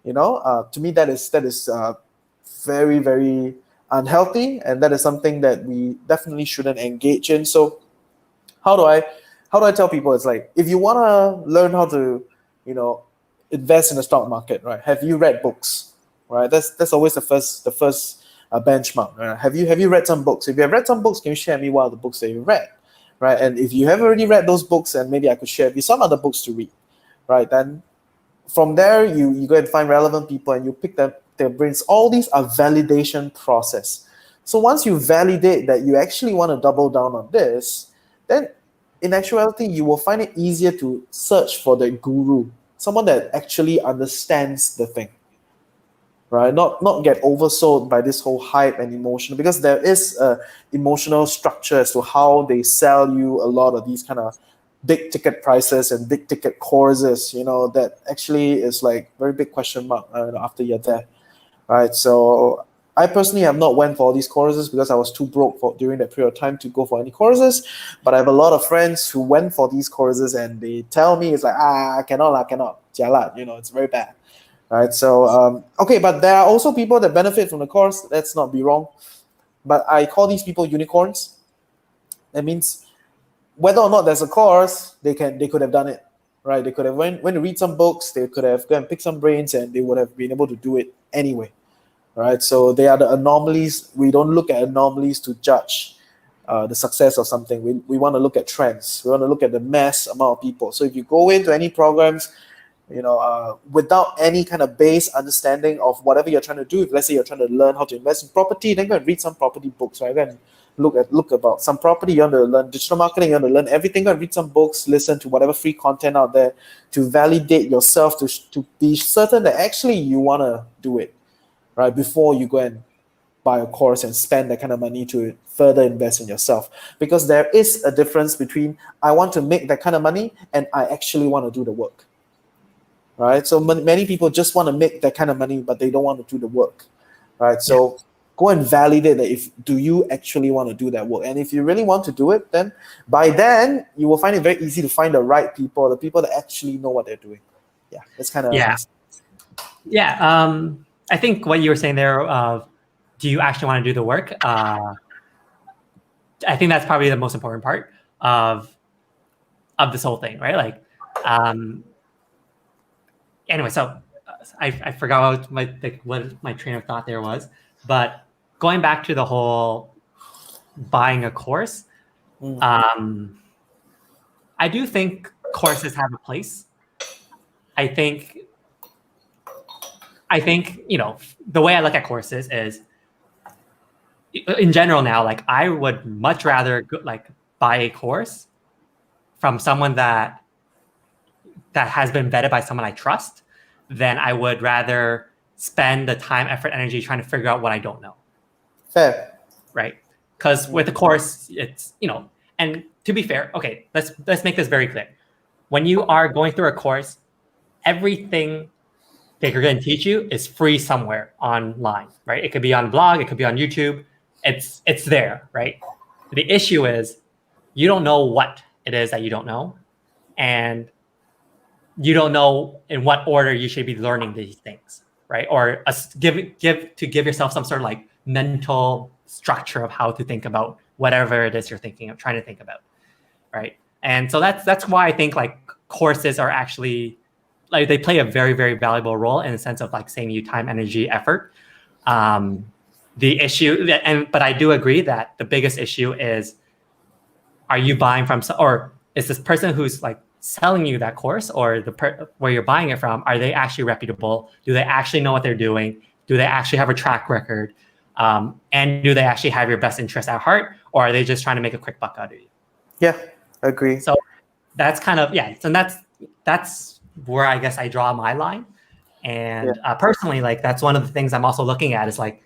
To me that is very, very unhealthy, and that is something that we definitely shouldn't engage in. So how do I tell people? It's like, if you want to learn how to invest in the stock market, right? Have you read books, right? That's always the first benchmark, right? Have you read some books? If you have read some books, can you share me what are the books that you read, right? And if you have already read those books, and maybe I could share with you some other books to read, right? Then from there, you go and find relevant people and you pick their brains. All these are validation process. So once you validate that you actually want to double down on this, then in actuality, you will find it easier to search for the guru, someone that actually understands the thing, right? Not get oversold by this whole hype and emotion, because there is a emotional structure as to how they sell you a lot of these kind of big ticket prices and big ticket courses, that actually is like very big question mark after you're there, right? So I personally have not went for all these courses because I was too broke during that period of time to go for any courses. But I have a lot of friends who went for these courses and they tell me it's like, I cannot, jialat, it's very bad. Right. So, okay, but there are also people that benefit from the course. Let's not be wrong. But I call these people unicorns. That means whether or not there's a course, they could have done it, right? They could have went to read some books. They could have gone and pick some brains, and they would have been able to do it anyway, right? So they are the anomalies. We don't look at anomalies to judge the success of something. We want to look at trends. We want to look at the mass amount of people. So if you go into any programs, without any kind of base understanding of whatever you're trying to do, if let's say you're trying to learn how to invest in property, then go and read some property books, right? Then look about some property. You want to learn digital marketing, you want to learn everything, go and read some books, listen to whatever free content out there to validate yourself, to be certain that actually you want to do it, right? Before you go and buy a course and spend that kind of money to further invest in yourself. Because there is a difference between I want to make that kind of money and I actually want to do the work. Right, so many people just want to make that kind of money, but they don't want to do the work, right? So go and validate that do you actually want to do that work, and if you really want to do it, then by then you will find it very easy to find the right people, the people that actually know what they're doing. Yeah, that's kind of I think what you were saying there of do you actually want to do the work? I think that's probably the most important part of this whole thing, right? Like. Anyway, so I forgot what my train of thought there was, but going back to the whole buying a course, I do think courses have a place. I think the way I look at courses is, in general now, like I would much rather buy a course from someone that has been vetted by someone I trust, then I would rather spend the time, effort, energy trying to figure out what I don't know. Fair. Right? Because with the course, it's, and to be fair, okay, let's make this very clear. When you are going through a course, everything that you're going to teach you is free somewhere online, right? It could be on blog, it could be on YouTube. It's there, right? The issue is you don't know what it is that you don't know, and you don't know in what order you should be learning these things, right? Or give yourself some sort of like mental structure of how to think about whatever it is you're thinking of, trying to think about, right? And so that's why I think like courses are actually like they play a very, very valuable role in the sense of like saving you time, energy, effort. The issue, but I do agree that the biggest issue is, are you buying from, or is this person who's like selling you that course or where you're buying it from, are they actually reputable? Do they actually know what they're doing? Do they actually have a track record? And do they actually have your best interest at heart? Or are they just trying to make a quick buck out of you? Yeah, agree. So that's kind of, so that's where I guess I draw my line. And personally, like that's one of the things I'm also looking at is like,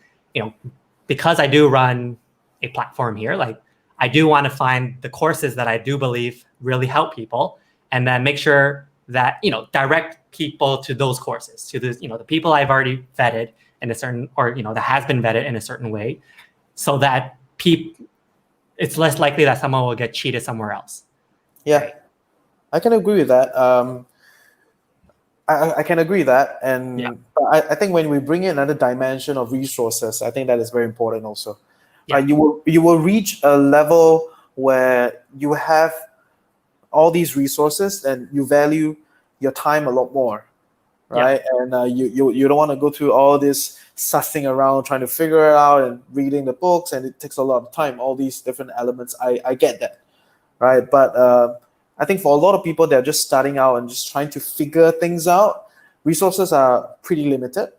because I do run a platform here, like I do want to find the courses that I do believe really help people, and then make sure that, direct people to those courses, to the, the people I've already vetted in a certain, or, that has been vetted in a certain way, so that it's less likely that someone will get cheated somewhere else. Yeah, right? I can agree with that. I can agree with that. And I think when we bring in another dimension of resources, I think that is very important also. Yeah. You will reach a level where you have all these resources and you value your time a lot more, right? Yeah. And you don't want to go through all this sussing around, trying to figure it out and reading the books, and it takes a lot of time, all these different elements. I get that, right? But I think for a lot of people, they're just starting out and just trying to figure things out. Resources are pretty limited,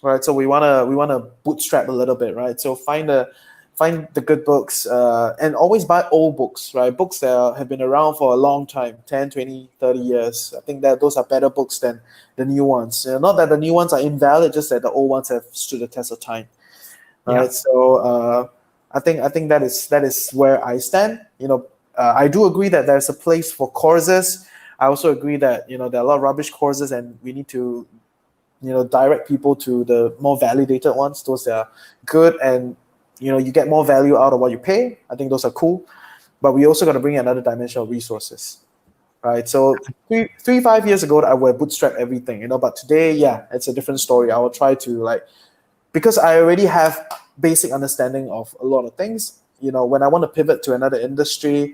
right? So we wanna bootstrap a little bit, right? So find the good books and always buy old books, right? Books that have been around for a long time, 10, 20, 30 years. I think that those are better books than the new ones. Not that the new ones are invalid, just that the old ones have stood the test of time, right? Yeah. So I think that is where I stand. I do agree that there's a place for courses. I also agree that there are a lot of rubbish courses, and we need to direct people to the more validated ones, those that are good, and you get more value out of what you pay. I think those are cool, but we also got to bring another dimension of resources, right? So 5 years ago, I would bootstrap everything, but today, it's a different story. I will try to because I already have basic understanding of a lot of things. When I want to pivot to another industry,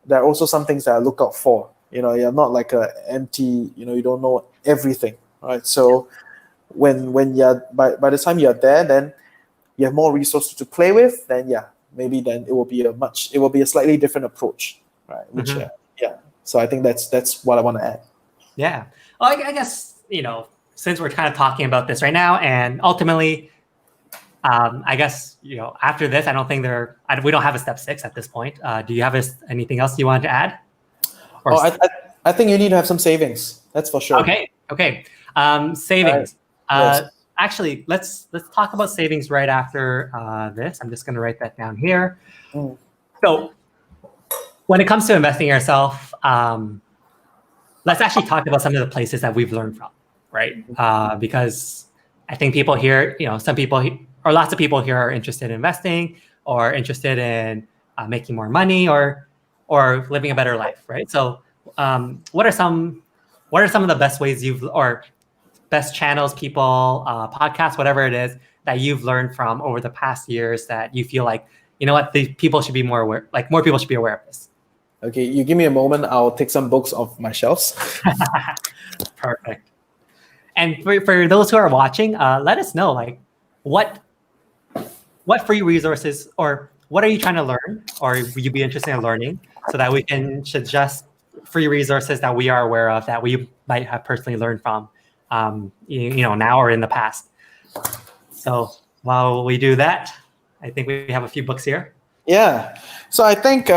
there are also some things that I look out for. You're not like a empty, you don't know everything, right? So when you're by the time you're there, then you have more resources to play with, then maybe then it will be a slightly different approach, right? Which so I think that's what I want to add. Yeah. Well, I guess since we're kind of talking about this right now, and ultimately, I guess after this, I don't think we don't have a step 6 at this point. Do you have anything else you want to add? I think you need to have some savings. That's for sure. Okay. Savings. Yes. Actually, let's talk about savings right after this. I'm just going to write that down here. So, when it comes to investing in yourself, let's actually talk about some of the places that we've learned from, right? Because I think people here, some people or lots of people here are interested in investing or interested in making more money or living a better life, right? So, what are some of the best ways or best channels, people, podcasts, whatever it is that you've learned from over the past years that you feel like, people should be more aware, like more people should be aware of this? Okay, you give me a moment. I'll take some books off my shelves. Perfect. And for those who are watching, let us know, like, what free resources or what are you trying to learn or would you be interested in learning so that we can suggest free resources that we are aware of that we might have personally learned from, now or in the past. So while we do that, I think we have a few books here. Yeah. So I think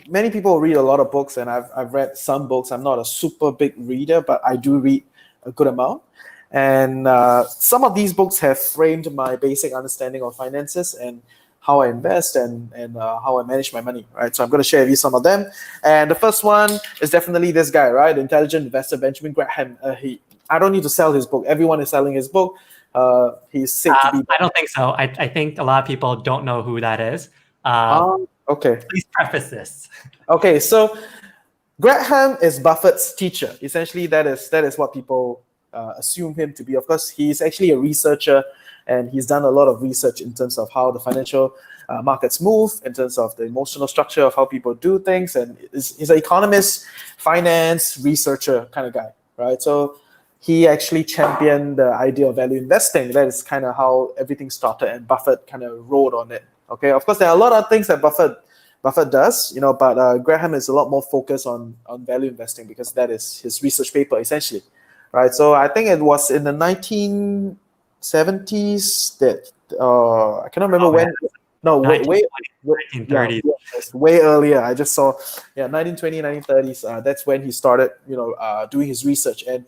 many people read a lot of books, and I've read some books. I'm not a super big reader, but I do read a good amount. And some of these books have framed my basic understanding of finances and how I invest and how I manage my money, right? So I'm going to share with you some of them. And the first one is definitely this guy, right? The Intelligent Investor, Benjamin Graham. I don't need to sell his book. Everyone is selling his book. He's said to be. I don't think so. I think a lot of people don't know who that is. Okay. Please preface this. Okay, so Graham is Buffett's teacher. Essentially, that is what people assume him to be. Of course, he's actually a researcher, and he's done a lot of research in terms of how the financial markets move, in terms of the emotional structure of how people do things, and he's an economist, finance researcher kind of guy, right? So he actually championed the idea of value investing. That is kind of how everything started, and Buffett kind of rode on it. Okay, of course, there are a lot of things that Buffett does, but Graham is a lot more focused on value investing because that is his research paper essentially, right? So I think it was in the 1970s that I cannot remember when. No, way 1930s. Way earlier. I just saw, 1920, 1930s. That's when he started, doing his research, and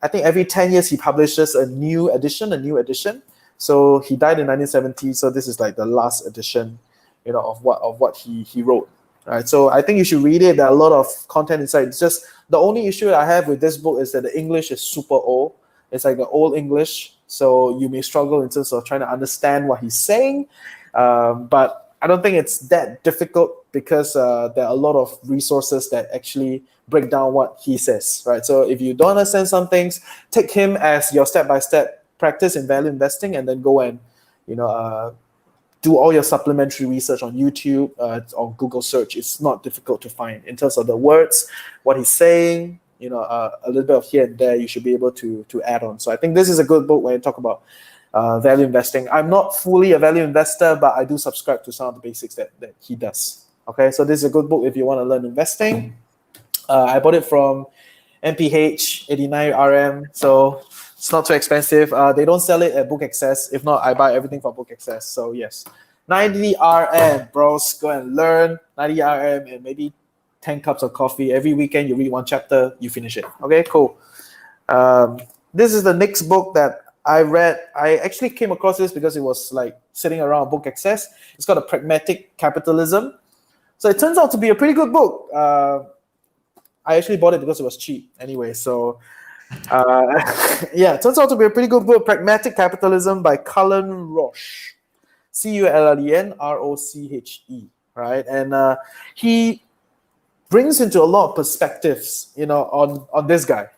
I think every 10 years he publishes a new edition. So he died in 1970, so this is like the last edition, of what he wrote. Right. So I think you should read it. There are a lot of content inside. It's just the only issue I have with this book is that the English is super old. It's like the old English, so you may struggle in terms of trying to understand what he's saying. But I don't think it's that difficult because there are a lot of resources that actually break down what he says, right? So if you don't understand some things, take him as your step-by-step practice in value investing, and then go and do all your supplementary research on YouTube or Google search. It's not difficult to find in terms of the words, what he's saying. A little bit of here and there, you should be able to add on. So I think this is a good book when you talk about value investing. I'm not fully a value investor, but I do subscribe to some of the basics that he does. Okay, so this is a good book if you want to learn investing. I bought it from MPH 89 RM, so it's not too expensive. They don't sell it at Book Access. If not, I buy everything from Book Access. So yes, 90 RM, bros. Go and learn 90 RM and maybe 10 cups of coffee. Every weekend you read one chapter, you finish it. Okay, cool. This is the next book that I read. I actually came across this because it was like sitting around Book Access. It's called A Pragmatic Capitalism. So it turns out to be a pretty good book. I actually bought it because it was cheap anyway. So it turns out to be a pretty good book. Pragmatic Capitalism by Cullen Roche. Cullen Roche, right? And he brings into a lot of perspectives, on this guy,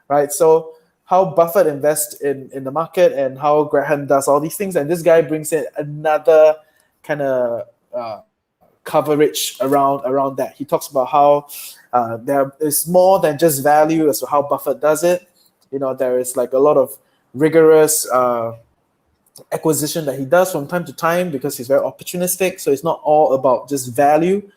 right? So how Buffett invests in the market and how Graham does all these things. And this guy brings in another kind of coverage around that. He talks about how there is more than just value as to how Buffett does it. There is like a lot of rigorous acquisition that he does from time to time because he's very opportunistic. So it's not all about just value.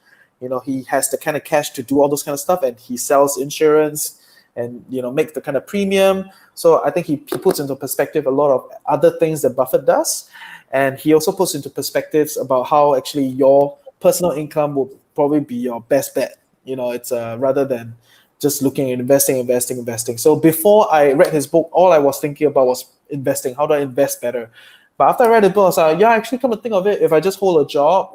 He has the kind of cash to do all those kind of stuff, and he sells insurance and make the kind of premium. So I think he puts into perspective a lot of other things that Buffett does, and he also puts into perspectives about how actually your personal income will probably be your best bet. It's rather than just looking at investing. So before I read his book, all I was thinking about was investing. How do I invest better? But after I read the book, I was like, actually, come to think of it, if I just hold a job,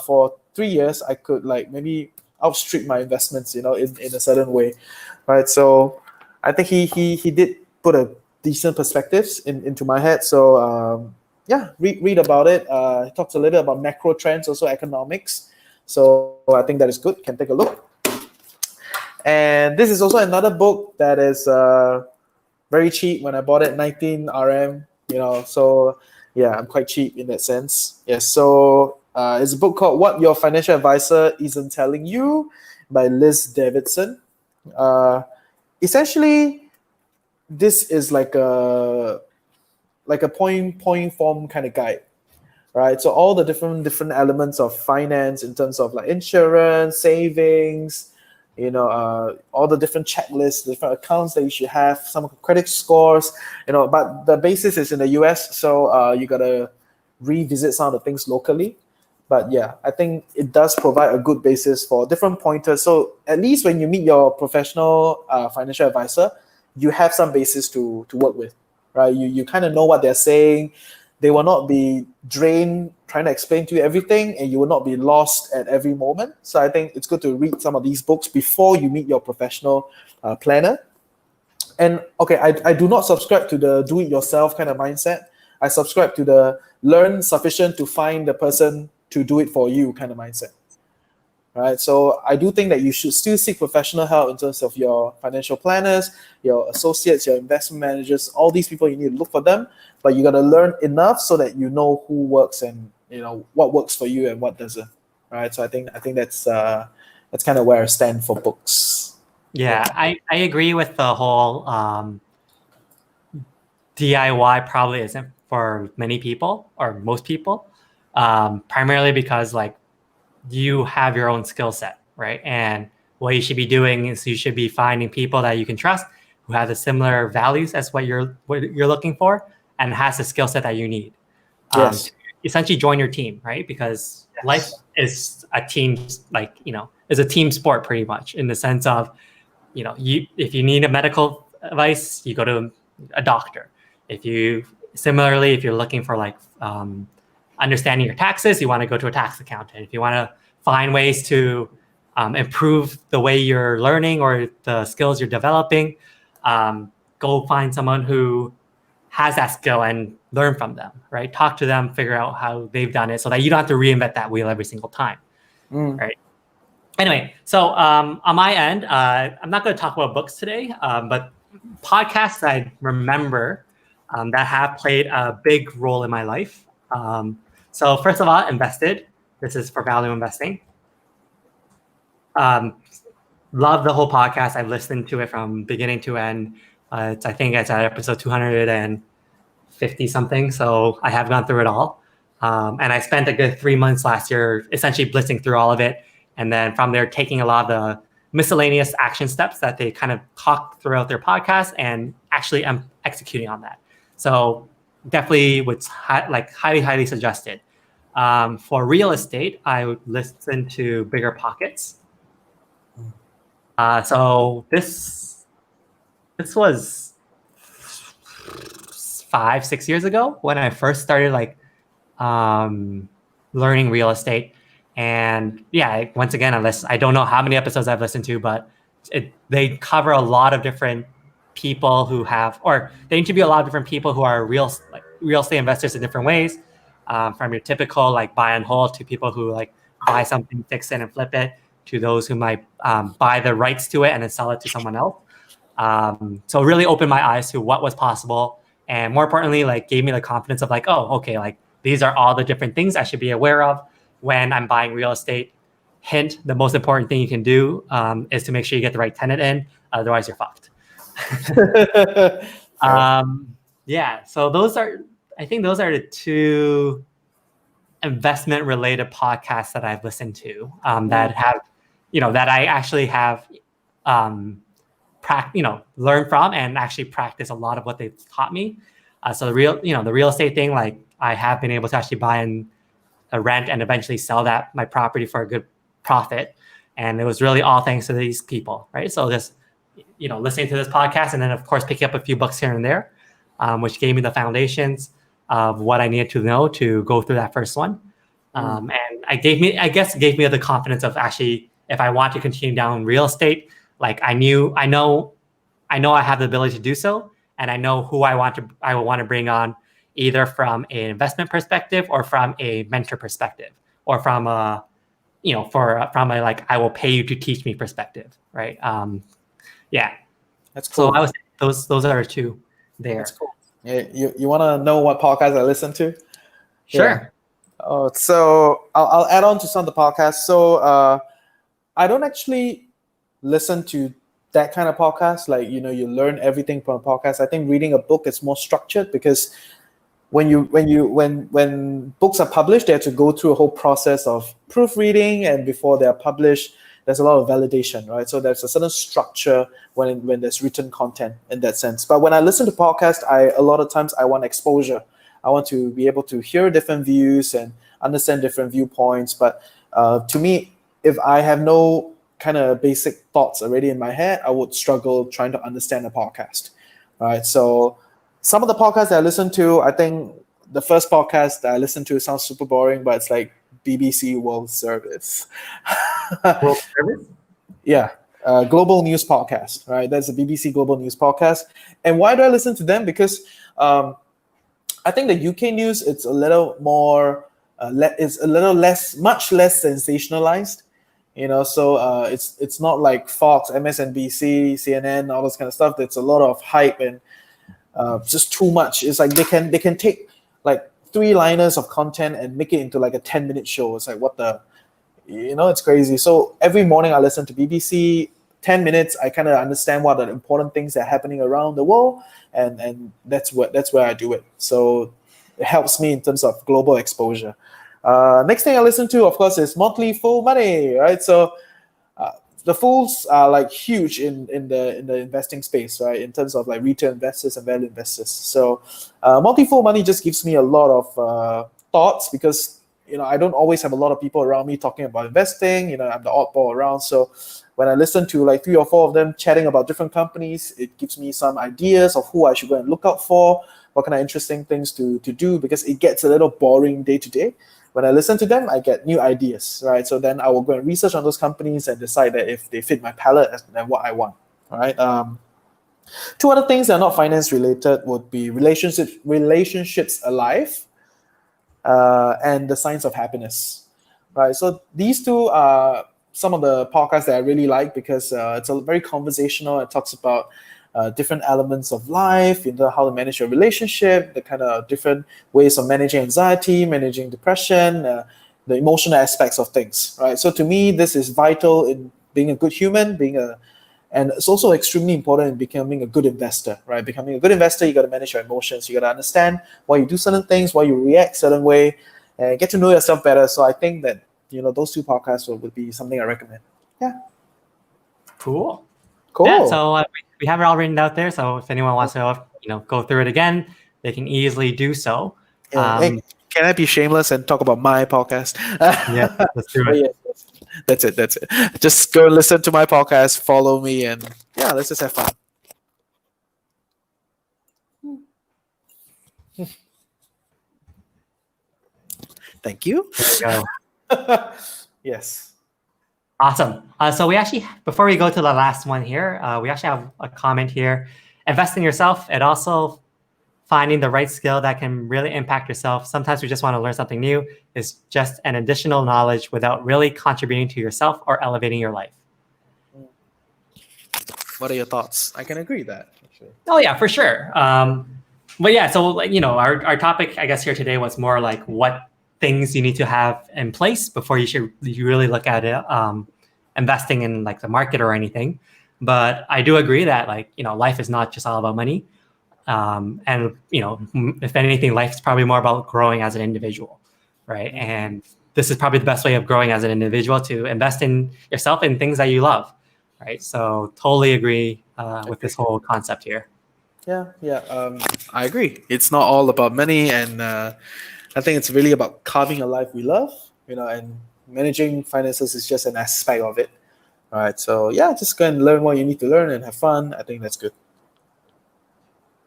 for 3 years, I could like maybe outstrip my investments, in a certain way, right? So I think he did put a decent perspectives into my head. So read about it. He talks a little bit about macro trends, also economics. So I think that is good. You can take a look. And this is also another book that is very cheap when I bought it, 19 RM. So yeah, I'm quite cheap in that sense. Yes. So it's a book called What Your Financial Advisor Isn't Telling You by Liz Davidson. Essentially, this is like a point form kind of guide, right? So all the different elements of finance in terms of like insurance, savings, all the different checklists, different accounts that you should have, some credit scores, but the basis is in the US, so you gotta revisit some of the things locally. But yeah, I think it does provide a good basis for different pointers. So at least when you meet your professional financial advisor, you have some basis to work with, right? You kind of know what they're saying. They will not be drained trying to explain to you everything, and you will not be lost at every moment. So I think it's good to read some of these books before you meet your professional planner. And okay, I do not subscribe to the do-it-yourself kind of mindset. I subscribe to the learn sufficient to find the person to do it for you kind of mindset. Right. So I do think that you should still seek professional help in terms of your financial planners, your associates, your investment managers, all these people. You need to look for them, but you got to learn enough so that you know who works and what works for you and what doesn't. Right. So I think that's kind of where I stand for books. Yeah, I agree with the whole DIY probably isn't for many people or most people, primarily because like you have your own skill set, right? And what you should be doing is you should be finding people that you can trust who have the similar values as what you're looking for and has the skill set that you need. Yes. To essentially join your team, right? Because life is a team, is a team sport pretty much in the sense of, if you need a medical advice, you go to a doctor. If you're looking for understanding your taxes, you want to go to a tax accountant. If you want to find ways to improve the way you're learning or the skills you're developing, go find someone who has that skill and learn from them, right? Talk to them, figure out how they've done it so that you don't have to reinvent that wheel every single time, right? Anyway, so on my end, I'm not going to talk about books today, but podcasts I remember that have played a big role in my life. So first of all, Invested. This is for value investing. Love the whole podcast. I've listened to it from beginning to end. I think it's at episode 250 something. So I have gone through it all. And I spent a good 3 months last year essentially blitzing through all of it. And then from there, taking a lot of the miscellaneous action steps that they kind of talk throughout their podcast and actually executing on that. So definitely would highly, highly suggested. For real estate, I would listen to Bigger Pockets. So this was 5-6 years ago when I first started learning real estate. And yeah, once again, I don't know how many episodes I've listened to, but they cover a lot of different people they interview a lot of different people who are real estate investors in different ways, from your typical buy and hold to people who buy something, fix it and flip it, to those who might buy the rights to it and then sell it to someone else. So really opened my eyes to what was possible, and more importantly, gave me the confidence of these are all the different things I should be aware of when I'm buying real estate. Hint, the most important thing you can do is to make sure you get the right tenant in, otherwise you're fucked. Yeah, so I think those are the two investment related podcasts that I've listened to that have, that I actually have learned from and actually practice a lot of what they've taught me. So the real estate thing, I have been able to actually buy and rent and eventually sell my property for a good profit. And it was really all thanks to these people, right? So just, listening to this podcast and then of course picking up a few books here and there, which gave me the foundations of what I needed to know to go through that first one. And it gave me the confidence of actually, if I want to continue down real estate, I know I have the ability to do so. And I know who I will want to bring on, either from an investment perspective or from a mentor perspective, or from I will pay you to teach me perspective, right? Yeah, that's cool. So I was those are two there. That's cool. Yeah, you want to know what podcast I listen to? Sure. Yeah. So I'll add on to some of the podcasts. So I don't actually listen to that kind of podcast. You learn everything from a podcast. I think reading a book is more structured, because when books are published, they have to go through a whole process of proofreading, and before they are published, there's a lot of validation, right? So there's a certain structure when there's written content in that sense. But when I listen to podcasts, a lot of times I want exposure. I want to be able to hear different views and understand different viewpoints. But to me, if I have no kind of basic thoughts already in my head, I would struggle trying to understand a podcast. Right. So some of the podcasts that I listen to, I think the first podcast that I listened to sounds super boring, but it's like BBC World Service. World Service? Yeah. Global News Podcast, right? That's a BBC Global News Podcast. And why do I listen to them? Because I think the UK news, it's a little more, it's a little less, much less sensationalized. So it's not like Fox, MSNBC, CNN, all this kind of stuff. There's a lot of hype and just too much. It's like they can take like 3 liners of content and make it into like a 10-minute show. It's like, what the, it's crazy. So every morning I listen to BBC, 10 minutes. I kind of understand what are the important things that are happening around the world, and that's where I do it. So it helps me in terms of global exposure. Next thing I listen to, of course, is Motley Fool Money, right? So the fools are like huge in the investing space, right? In terms of like retail investors and value investors. So Motley Fool Money just gives me a lot of thoughts because I don't always have a lot of people around me talking about investing. I'm the oddball around. So when I listen to like 3 or 4 of them chatting about different companies, it gives me some ideas of who I should go and look out for, what kind of interesting things to do, because it gets a little boring day to day. When I listen to them, I get new ideas, right? So then I will go and research on those companies and decide that if they fit my palette and what I want, all right? 2 other things that are not finance related would be relationships alive, and the science of happiness, right? So these 2 are some of the podcasts that I really like because it's a very conversational. It talks about different elements of life, how to manage your relationship, the kind of different ways of managing anxiety, managing depression, the emotional aspects of things, right? So to me, this is vital in being a good human, and it's also extremely important in becoming a good investor, right? Becoming a good investor, you got to manage your emotions. You got to understand why you do certain things, why you react certain way, and get to know yourself better. So I think that, those 2 podcasts would be something I recommend. Yeah. Cool. Cool. Yeah, so we have it all written out there. So if anyone wants to, go through it again, they can easily do so. Hey, can I be shameless and talk about my podcast? Yeah, let's do it. Yes. That's it. Just go and listen to my podcast, follow me, and yeah, let's just have fun. Thank you. There you go. Yes. Awesome. So we actually, before we go to the last one here, we actually have a comment here. Invest in yourself and also finding the right skill that can really impact yourself. Sometimes we just want to learn something new. It's just an additional knowledge without really contributing to yourself or elevating your life. What are your thoughts? I can agree with that. Actually. Oh yeah, for sure. But yeah, so our topic, I guess, here today was more like what things you need to have in place before you really look at it, investing in like the market or anything. But I do agree that life is not just all about money. And if anything, life's probably more about growing as an individual, right? And this is probably the best way of growing as an individual, to invest in yourself and things that you love, right? So totally agree with this whole concept here. Yeah. I agree. It's not all about money, and I think it's really about carving a life we love, and managing finances is just an aspect of it. All right. So yeah, just go and learn what you need to learn and have fun. I think that's good.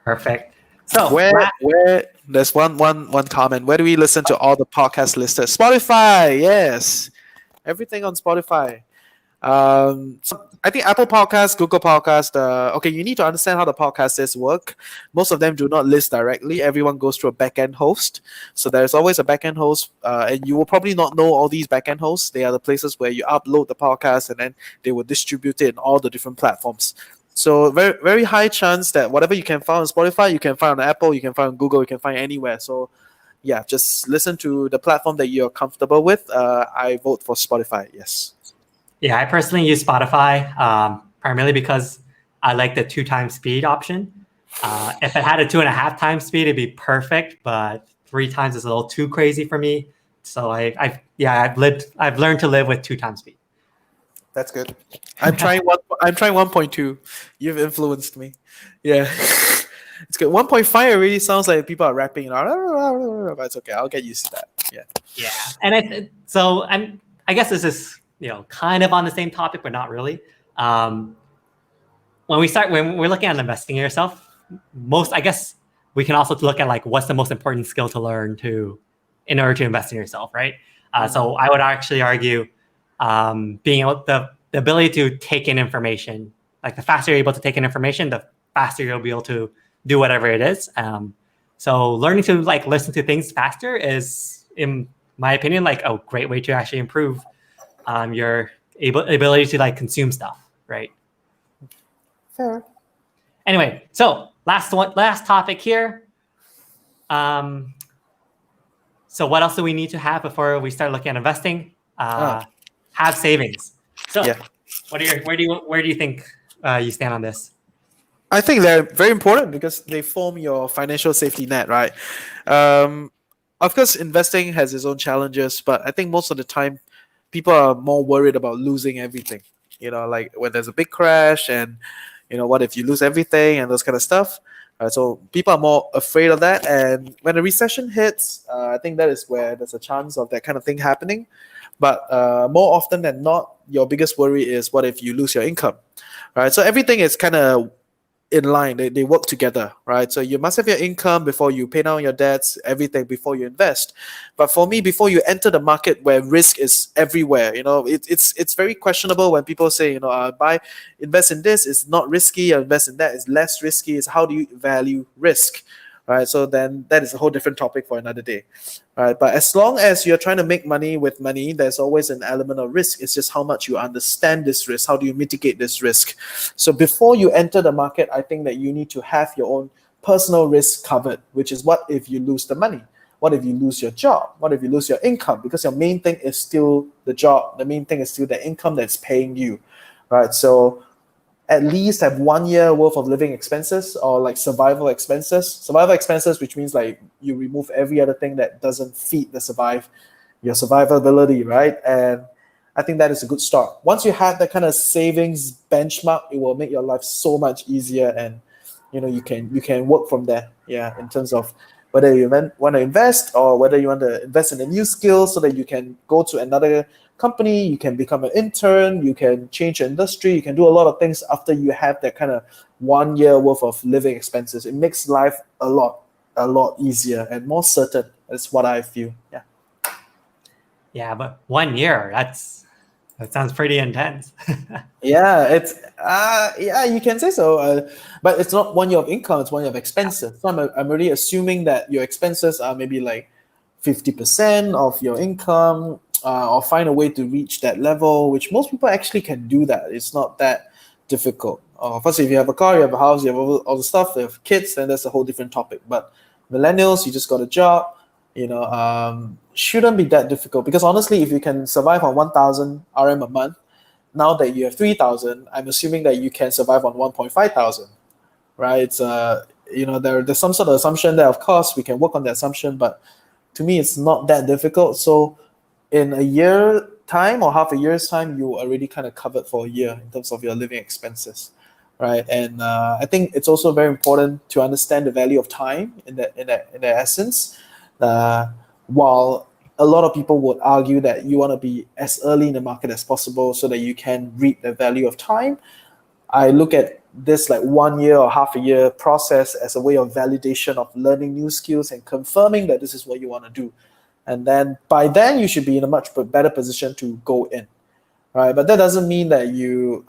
Perfect. So where there's one comment. Where do we listen to all the podcasts listed? Spotify. Yes, everything on Spotify. So I think Apple Podcasts, Google Podcasts. Okay, you need to understand how the podcasts work. Most of them do not list directly. Everyone goes through a backend host. So there's always a backend host, and you will probably not know all these backend hosts. They are the places where you upload the podcast, and then they will distribute it in all the different platforms. So very, very high chance that whatever you can find on Spotify, you can find on Apple, you can find on Google, you can find anywhere. So yeah, just listen to the platform that you're comfortable with. I vote for Spotify. Yes. Yeah, I personally use Spotify primarily because I like the 2 times speed option. If it had a 2.5 times speed, it'd be perfect, but 3 times is a little too crazy for me. So I've learned to live with 2 times speed. That's good. I'm trying 1.2. You've influenced me. Yeah. It's good. 1.5 already sounds like people are rapping. But it's okay. I'll get used to that. Yeah. Yeah, and I guess this is kind of on the same topic, but not really. Um, when we're looking at investing in yourself, I guess we can also look at like what's the most important skill to learn in order to invest in yourself, right? So I would actually argue being able the ability to take in information. Like the faster you're able to take in information, the faster you'll be able to do whatever it is. So learning to like listen to things faster is, in my opinion, like a great way to actually improve your ability to like consume stuff, right? Fair. Anyway, so last topic here. So what else do we need to have before we start looking at investing? Have savings. So Yeah. where do you think you stand on this? I think they're very important because they form your financial safety net, right? Of course, investing has its own challenges, but I think most of the time, people are more worried about losing everything. Like when there's a big crash, and what if you lose everything and those kind of stuff. So people are more afraid of that, and when a recession hits, I think that is where there's a chance of that kind of thing happening. But more often than not, your biggest worry is what if you lose your income, right? So everything is kind of in line. They work together, right? So you must have your income before you pay down your debts, everything before you invest. But for me, before you enter the market where risk is everywhere, it's very questionable when people say, invest in this, it's not risky, or invest in that, it's less risky. It's how do you value risk, right? So then that is a whole different topic for another day, right? But as long as you're trying to make money with money, there's always an element of risk. It's just how much you understand this risk. How do you mitigate this risk? So before you enter the market, I think that you need to have your own personal risk covered, which is what if you lose the money? What if you lose your job? What if you lose your income? Because your main thing is still the job. The main thing is still the income that's paying you, right? So at least have 1 year worth of living expenses, or like survival expenses, which means like you remove every other thing that doesn't feed your survivability, right? And I think that is a good start. Once you have that kind of savings benchmark, it will make your life so much easier, and you can work from there. Yeah, in terms of whether you want to invest, or whether you want to invest in a new skill so that you can go to another company, you can become an intern, you can change industry, you can do a lot of things after you have that kind of 1 year worth of living expenses. It makes life a lot easier and more certain. That's what I feel. Yeah. Yeah, but 1 year, that sounds pretty intense. Yeah, yeah, you can say so. But it's not 1 year of income, it's 1 year of expenses. So I'm really assuming that your expenses are maybe like 50% of your income, or find a way to reach that level, which most people actually can do that. It's not that difficult. First, if you have a car, you have a house, you have all the stuff, you have kids, then that's a whole different topic. But millennials, you just got a job, shouldn't be that difficult. Because honestly, if you can survive on 1,000 RM a month, now that you have 3,000, I'm assuming that you can survive on 1.5 thousand, right? It's there's some sort of assumption there. Of course, we can work on the assumption, but to me, it's not that difficult. So in a year time or half a year's time, you already kind of covered for a year in terms of your living expenses, right? And I think it's also very important to understand the value of time in that essence. While a lot of people would argue that you want to be as early in the market as possible so that you can reap the value of time, I look at this like 1 year or half a year process as a way of validation of learning new skills and confirming that this is what you want to do. And then by then you should be in a much better position to go in, right? But that doesn't mean that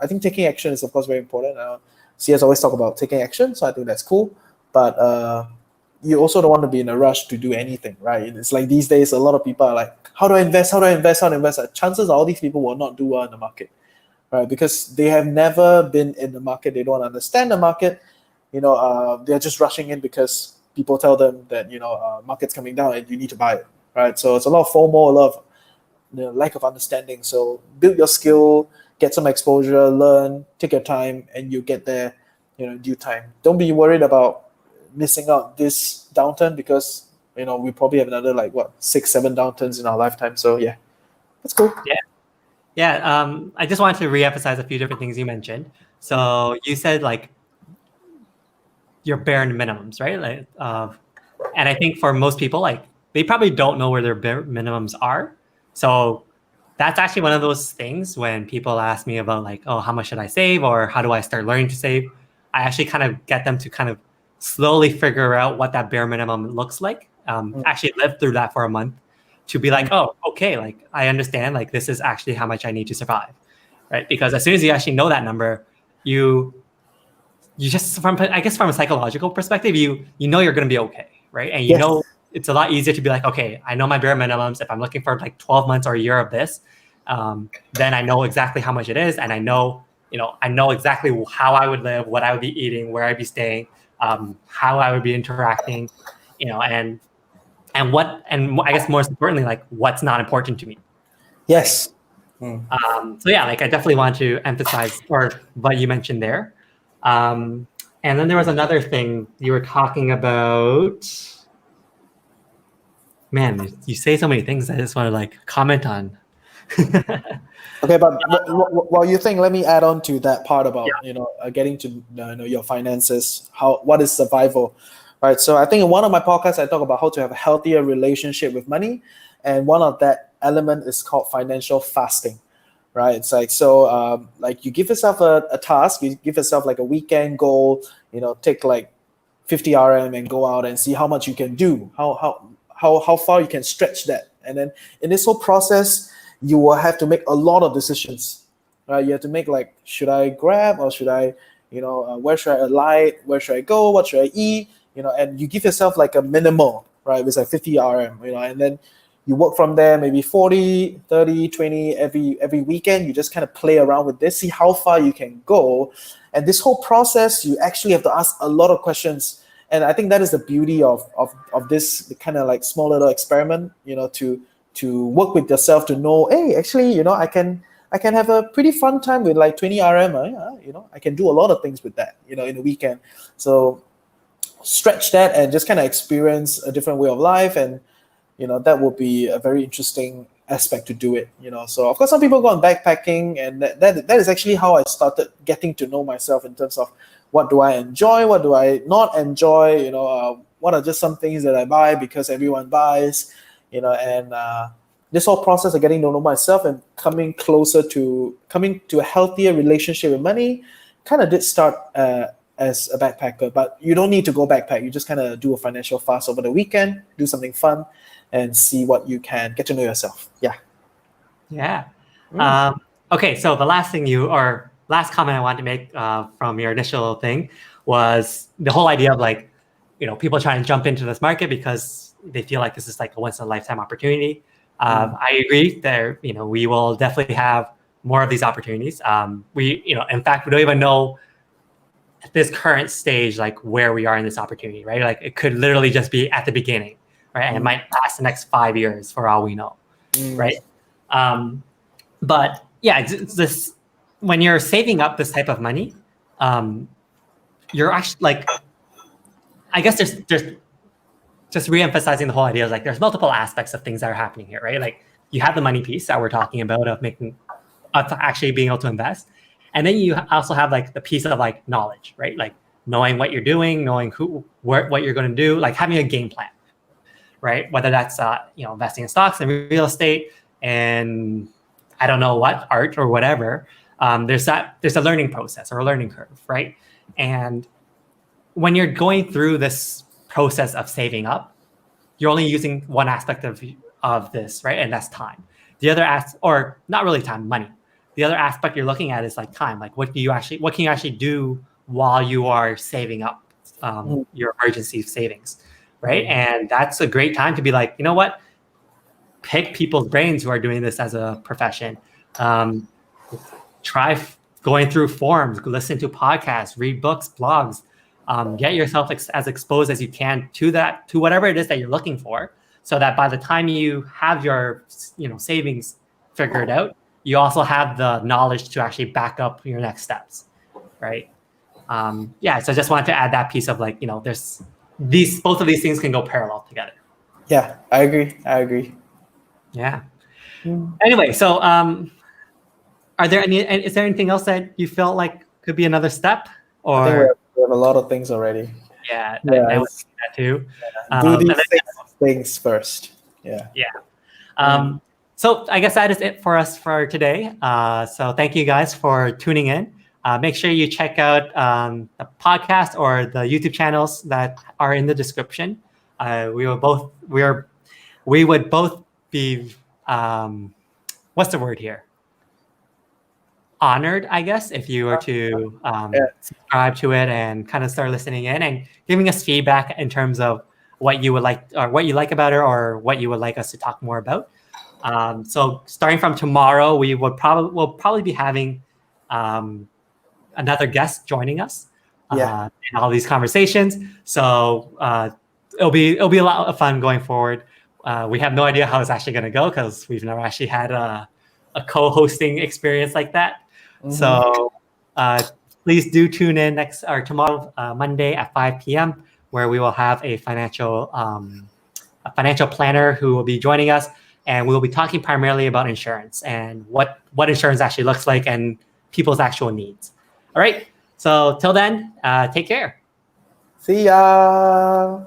I think taking action is of course very important. CS always talk about taking action, so I think that's cool. But you also don't want to be in a rush to do anything, right? It's like these days, a lot of people are like, how do I invest? How do I invest? How do I invest? Chances are all these people will not do well in the market, right? Because they have never been in the market. They don't understand the market. They're just rushing in because people tell them that, market's coming down and you need to buy it, right? So it's a lot of FOMO, a lot of lack of understanding. So build your skill, get some exposure, learn, take your time, and you get there, in due time. Don't be worried about missing out this downturn because, we probably have another 6-7 downturns in our lifetime. So yeah, that's cool. Yeah. I just wanted to reemphasize a few different things you mentioned. So you said like your bare minimums, right? Like, and I think for most people, like they probably don't know where their bare minimums are. So that's actually one of those things when people ask me about like, oh, how much should I save or how do I start learning to save? I actually kind of get them to kind of slowly figure out what that bare minimum looks like. Actually live through that for a month to be like, oh, okay, like I understand, like this is actually how much I need to survive, right? Because as soon as you actually know that number, you just from I guess from a psychological perspective, you know you're going to be okay, right? And you Yes. know it's a lot easier to be like, okay, I know my bare minimums. If I'm looking for like 12 months or a year of this, then I know exactly how much it is, and I know exactly how I would live, what I would be eating, where I'd be staying, how I would be interacting, and I guess most importantly, like what's not important to me. Yes. So yeah, like I definitely want to emphasize or what you mentioned there. And then there was another thing you were talking about. Man, you say so many things. I just want to like comment on. Okay, but while you think, let me add on to that part about Yeah. getting to know your finances. What is survival, right? So I think in one of my podcasts I talk about how to have a healthier relationship with money, and one of that element is called financial fasting, right? It's like like you give yourself a task, you give yourself like a weekend goal, take like 50 RM and go out and see how much you can do, how far you can stretch that, and then in this whole process you will have to make a lot of decisions, right? You have to make like, should I grab or should I, where should I alight? Where should I go? What should I eat? And you give yourself like a minimal, right? It's like 50 RM, and then you work from there, maybe 40, 30, 20 every weekend. You just kind of play around with this, see how far you can go. And this whole process, you actually have to ask a lot of questions. And I think that is the beauty of this kind of like small little experiment, to work with yourself to know, hey, actually, I can have a pretty fun time with like 20 RM. I can do a lot of things with that, in a weekend. So stretch that and just kind of experience a different way of life, and that will be a very interesting aspect to do it. So of course some people go on backpacking, and that is actually how I started getting to know myself in terms of what do I enjoy, what do I not enjoy, what are just some things that I buy because everyone buys, and this whole process of getting to know myself and coming to a healthier relationship with money kind of did start as a backpacker. But you don't need to go backpack. You just kind of do a financial fast over the weekend, do something fun, and see what you can get to know yourself. Yeah. Okay, so the last comment I wanted to make from your initial thing was the whole idea of like, people trying to jump into this market because they feel like this is like a once in a lifetime opportunity. I agree there, we will definitely have more of these opportunities. In fact, we don't even know at this current stage, like where we are in this opportunity, right? Like it could literally just be at the beginning, right? And it might last the next 5 years for all we know, right? But yeah, it's this, when you're saving up this type of money, you're actually like, I guess there's just re-emphasizing the whole idea is like there's multiple aspects of things that are happening here, right? Like you have the money piece that we're talking about of actually being able to invest. And then you also have like the piece of like knowledge, right? Like knowing what you're doing, knowing what you're going to do, like having a game plan, right? Whether that's investing in stocks and real estate and I don't know what, art or whatever. There's a learning process or a learning curve, right? And when you're going through this process of saving up, you're only using one aspect of this, right? And that's time. The other or not really time, money. The other aspect you're looking at is like time. Like what can you actually do while you are saving up your emergency savings, right? And that's a great time to be like, you know what? Pick people's brains who are doing this as a profession. Try going through forums, listen to podcasts, read books, blogs. Get yourself as exposed as you can to whatever it is that you're looking for, so that by the time you have your savings figured out, you also have the knowledge to actually back up your next steps, right? So I just wanted to add that piece of like, there's both of these things can go parallel together. Yeah, I agree. Yeah. Anyway, so is there anything else that you felt like could be another step? Or I think we have a lot of things already. I would think that too. Do these things things first. Yeah. So I guess that is it for us for today. So thank you guys for tuning in. Make sure you check out the podcast or the YouTube channels that are in the description. We would both be what's the word here? Honored, I guess, if you were to subscribe to it and kind of start listening in and giving us feedback in terms of what you would like or what you like about it or what you would like us to talk more about. So starting from tomorrow, we'll probably be having another guest joining us in all these conversations. So it'll be a lot of fun going forward. We have no idea how it's actually going to go because we've never actually had a co-hosting experience like that. So please do tune in tomorrow, Monday at 5 p.m., where we will have a financial planner who will be joining us, and we will be talking primarily about insurance and what insurance actually looks like and people's actual needs. All right. So till then, take care. See ya.